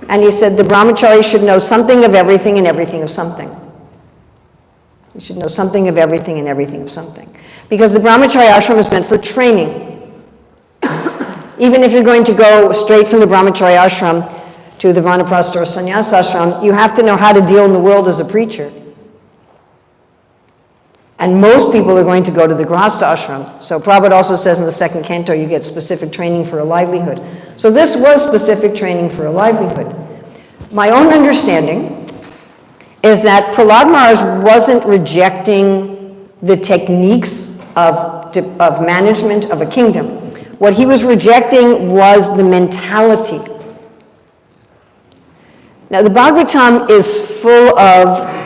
And he said the brahmachari should know something of everything and everything of something. You should know something of everything and everything of something. Because the brahmachari ashram is meant for training. Even if you're going to go straight from the brahmachari ashram to the vanaprastha or sannyas ashram, you have to know how to deal in the world as a preacher. And most people are going to go to the grihastha ashram. So Prabhupada also says in the second canto, you get specific training for a livelihood. So this was specific training for a livelihood. My own understanding is that Prahlad Maharaj wasn't rejecting the techniques of management of a kingdom. What he was rejecting was the mentality. Now the Bhāgavatam is full of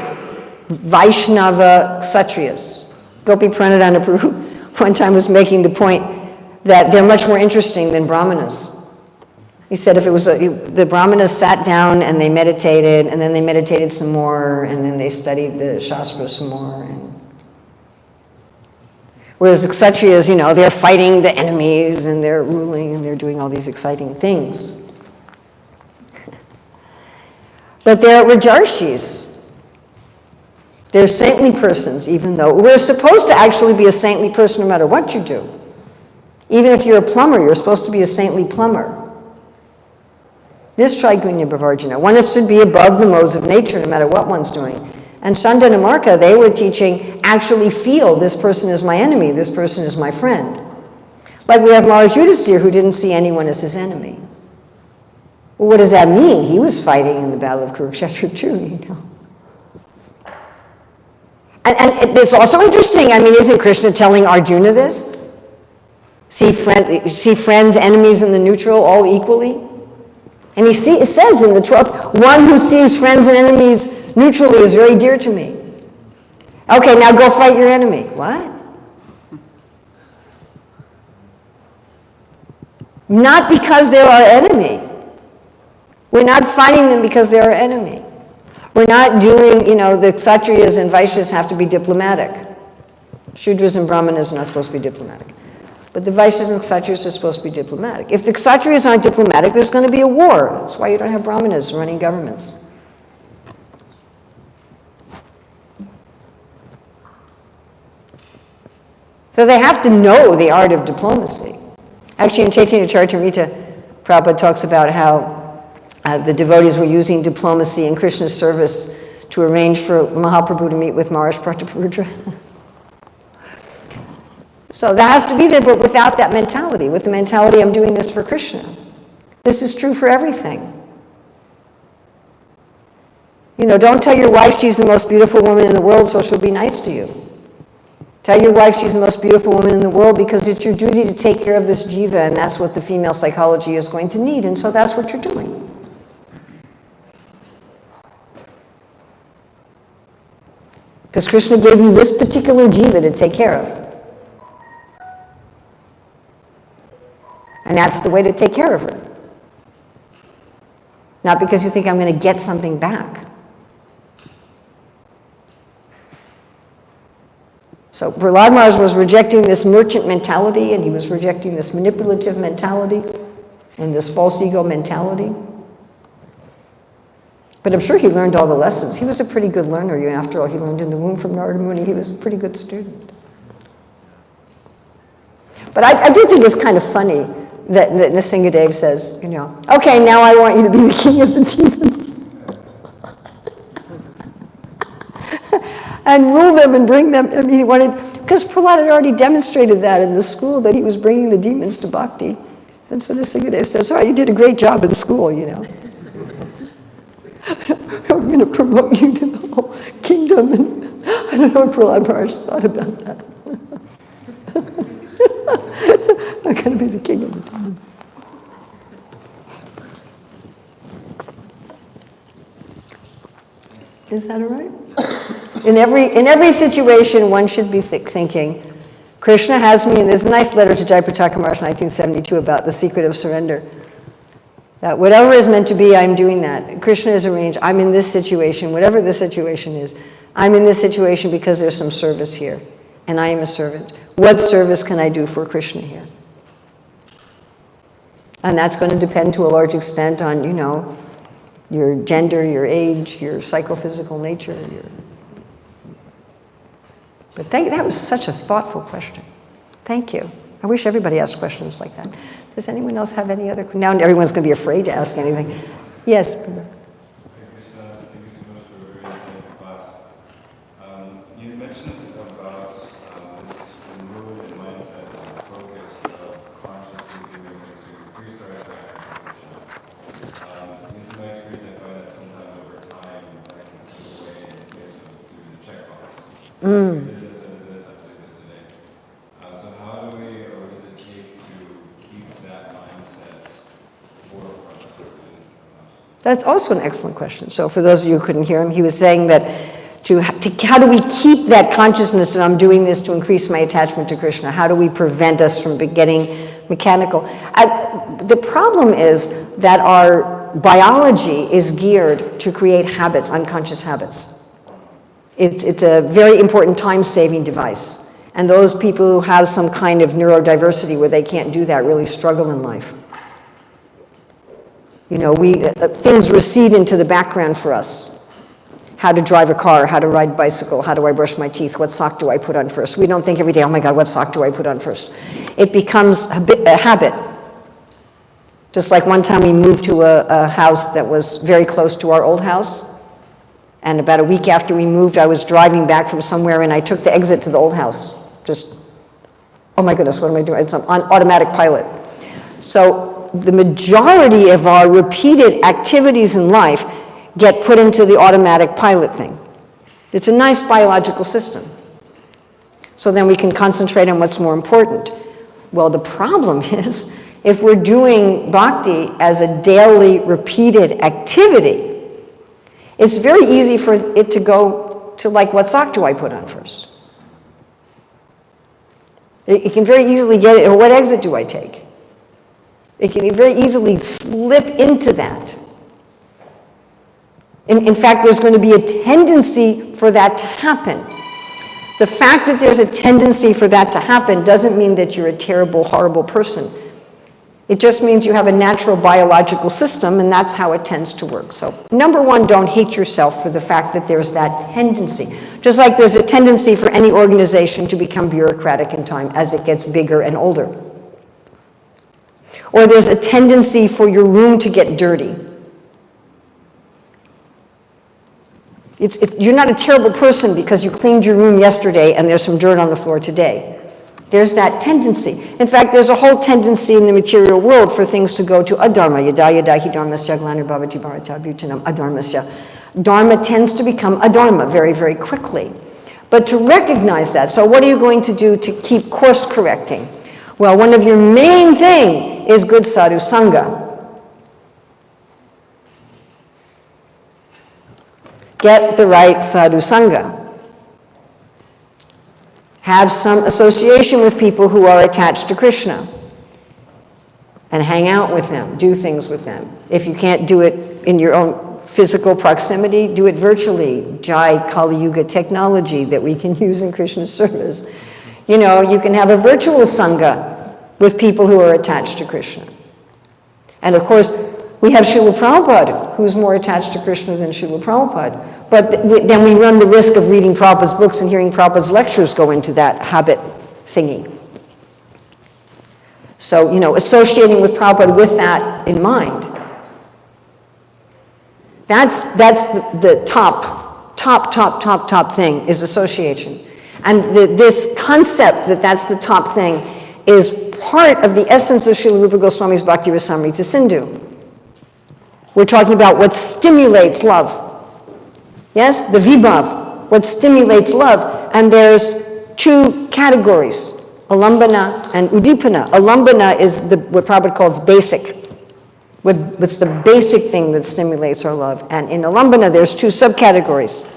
Vaishnava Kshatriyas. Gopi Pranadhana Prabhu one time was making the point that they're much more interesting than Brahmanas. He said if it was the Brahmanas sat down and they meditated, and then they meditated some more, and then they studied the Shastras some more. Whereas the Kshatriyas, you know, they're fighting the enemies, and they're ruling, and they're doing all these exciting things. But they're Rajarshis. They're saintly persons, even though we're supposed to actually be a saintly person no matter what you do. Even if you're a plumber, you're supposed to be a saintly plumber. This Trigunya Bhavarjana. One is to be above the modes of nature no matter what one's doing. And Sandana Marka, they were teaching, actually feel this person is my enemy, this person is my friend. Like we have Maharaj Yudhisthira, who didn't see anyone as his enemy. Well, what does that mean? He was fighting in the Battle of Kurukshetra too, you know. And it's also interesting, I mean, isn't Krishna telling Arjuna this? See friends, enemies, and the neutral all equally? And it says in the 12th, one who sees friends and enemies neutrally is very dear to me. Okay, now go fight your enemy. What? Not because they're our enemy. We're not fighting them because they're our enemy. We're not doing, you know, the Kshatriyas and Vaishyas have to be diplomatic. Shudras and Brahmanas are not supposed to be diplomatic. But the Vaishyas and Kshatriyas are supposed to be diplomatic. If the Kshatriyas aren't diplomatic, there's going to be a war. That's why you don't have Brahmanas running governments. So they have to know the art of diplomacy. Actually, in Chaitanya Charitamrita, Prabhupada talks about how the devotees were using diplomacy in Krishna's service to arrange for Mahaprabhu to meet with Maharaj Prataparudra. So that has to be there, but without that mentality, with the mentality, I'm doing this for Krishna. This is true for everything. You know, don't tell your wife she's the most beautiful woman in the world so she'll be nice to you. Tell your wife she's the most beautiful woman in the world because it's your duty to take care of this jiva, and that's what the female psychology is going to need, and so that's what you're doing. Because Krishna gave you this particular jiva to take care of. And that's the way to take care of her. Not because you think I'm going to get something back. So Prahlad Maharaj was rejecting this merchant mentality, and he was rejecting this manipulative mentality and this false ego mentality. But I'm sure he learned all the lessons. He was a pretty good learner. After all, he learned in the womb from Narada Muni. He was a pretty good student. But I do think it's kind of funny that Nrsingadev says, you know, okay, now I want you to be the king of the demons. And rule them and bring them. I mean, he wanted, because Prahlad had already demonstrated that in the school, that he was bringing the demons to bhakti. And so Nrsimhadev says, all right, you did a great job in school, you know. I'm going to promote you to the whole kingdom. And I don't know what Prahlad Maharaj thought about that. I'm going to be the king of the demons. Is that all right? In every situation, one should be thinking, Krishna has me, and there's a nice letter to Jayapataka Maharaj in 1972 about the secret of surrender. That whatever is meant to be, I'm doing that. Krishna is arranged. I'm in this situation, whatever the situation is. I'm in this situation because there's some service here, and I am a servant. What service can I do for Krishna here? And that's going to depend to a large extent on, you know, your gender, your age, your psychophysical nature. But that was such a thoughtful question. Thank you. I wish everybody asked questions like that. Does anyone else have any other? Now everyone's going to be afraid to ask anything. Yes. Krishna, thank you so much for a very insightful class. You mentioned about this mood and mindset and focus of consciously doing things to increase our attraction to Krishna. At least in my experience, I find that sometimes over time I can slip away in the place of doing the checkbox. I did this, I did this, I have to do this today. So how do we, or what does it take to keep that mindset forefront of consciousness? That's also an excellent question. So for those of you who couldn't hear him, he was saying that how do we keep that consciousness that I'm doing this to increase my attachment to Krishna? How do we prevent us from getting mechanical? The problem is that our biology is geared to create habits, unconscious habits. It's a very important time-saving device. And those people who have some kind of neurodiversity where they can't do that really struggle in life. You know, things recede into the background for us. How to drive a car, how to ride a bicycle, how do I brush my teeth, what sock do I put on first? We don't think every day, oh my God, what sock do I put on first? It becomes a habit. Just like one time we moved to a house that was very close to our old house. And about a week after we moved, I was driving back from somewhere and I took the exit to the old house. Just, oh my goodness, what am I doing? It's on automatic pilot. So the majority of our repeated activities in life get put into the automatic pilot thing. It's a nice biological system. So then we can concentrate on what's more important. Well, the problem is, if we're doing bhakti as a daily repeated activity, it's very easy for it to go to like, what sock do I put on first? It can very easily get it, or what exit do I take? It can very easily slip into that. In fact, there's going to be a tendency for that to happen. The fact that there's a tendency for that to happen doesn't mean that you're a terrible, horrible person. It just means you have a natural biological system, and that's how it tends to work. So, number one, don't hate yourself for the fact that there's that tendency. Just like there's a tendency for any organization to become bureaucratic in time as it gets bigger and older. Or there's a tendency for your room to get dirty. You're not a terrible person because you cleaned your room yesterday and there's some dirt on the floor today. There's that tendency. In fact, there's a whole tendency in the material world for things to go to adharma. Yada yada hi dharmasya glanir bhavati bharata bhutanam adharmasya. Dharma tends to become adharma very, very quickly. But to recognize that, so what are you going to do to keep course correcting? Well, one of your main thing is good sadhu sangha. Get the right sadhu sangha. Have some association with people who are attached to Krishna. And hang out with them, do things with them. If you can't do it in your own physical proximity, do it virtually. Jai Kali Yuga technology that we can use in Krishna's service. You know, you can have a virtual sangha with people who are attached to Krishna. And of course, we have Srila Prabhupada, who's more attached to Krishna than Srila Prabhupada. But then we run the risk of reading Prabhupada's books and hearing Prabhupada's lectures go into that habit thingy. So, you know, associating with Prabhupada with that in mind. That's the top thing, is association. And this concept that that's the top thing is part of the essence of Srila Rupa Goswami's Bhakti Rasamrita Sindhu. We're talking about what stimulates love. Yes, the vibhav, what stimulates love. And there's two categories, alambana and udipana. Alambana is what Prabhupada calls basic. What's the basic thing that stimulates our love? And in alambana, there's two subcategories,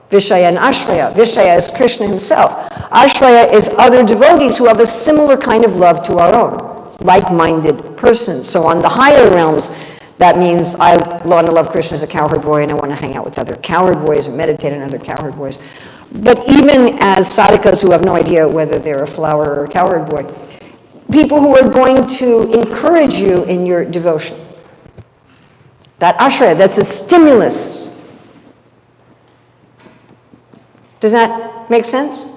Vishaya and Ashraya. Vishaya is Krishna himself. Ashraya is other devotees who have a similar kind of love to our own, like-minded persons. So on the higher realms, that means I want to love Krishna as a cowherd boy, and I want to hang out with other cowherd boys and meditate on other cowherd boys. But even as sadhakas who have no idea whether they're a flower or a cowherd boy, people who are going to encourage you in your devotion. That ashraya, that's a stimulus. Does that make sense?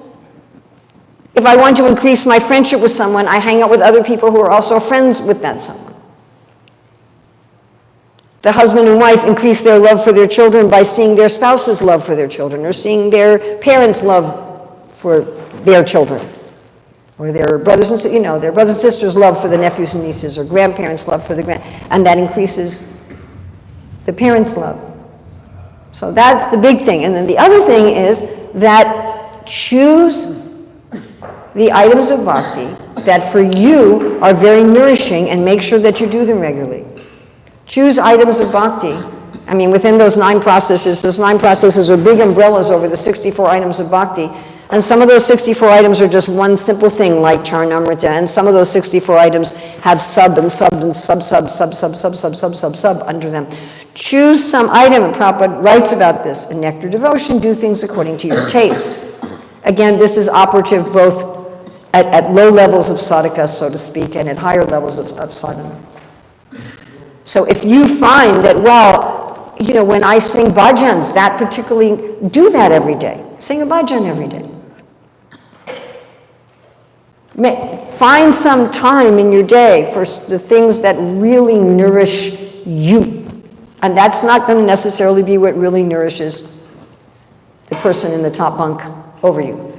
If I want to increase my friendship with someone, I hang out with other people who are also friends with that someone. The husband and wife increase their love for their children by seeing their spouse's love for their children, or seeing their parents' love for their children, or their brothers and their brothers and sisters' love for the nephews and nieces, or grandparents' love for the and that increases the parents' love. So that's the big thing. And then the other thing is that choose the items of bhakti that for you are very nourishing, and make sure that you do them regularly. Choose items of bhakti. I mean, within those 9 processes are big umbrellas over the 64 items of bhakti. And some of those 64 items are just one simple thing like charnamrita, and some of those 64 items have sub and sub and sub under them. Choose some item, and Prabhupada writes about this in Nectar Devotion, do things according to your taste. Again, this is operative both at low levels of sadhaka, so to speak, and at higher levels of sadhana. So if you find that, well, when I sing bhajans, that particularly, do that every day. Sing a bhajan every day. Find some time in your day for the things that really nourish you. And that's not going to necessarily be what really nourishes the person in the top bunk over you.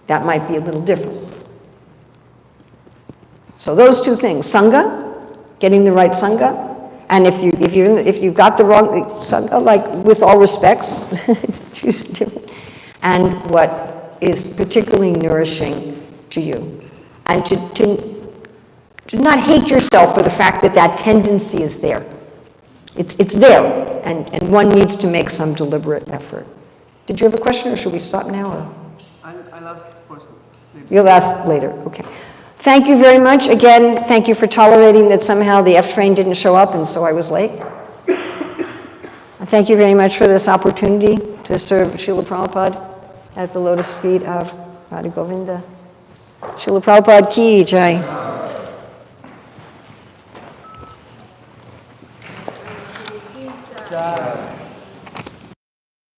That might be a little different. So those two things, sangha, getting the right sangha, and if you've got the wrong sangha, like with all respects, choose different, and what is particularly nourishing to you, and to not hate yourself for the fact that that tendency is there. It's there, and one needs to make some deliberate effort. Did you have a question, or should we stop now? Or? I'll ask the person. You'll ask later, okay. Thank you very much. Again, thank you for tolerating that somehow the F train didn't show up and so I was late. Thank you very much for this opportunity to serve Srila Prabhupada at the lotus feet of Radha Govinda. Srila Prabhupada ki jai. Jai.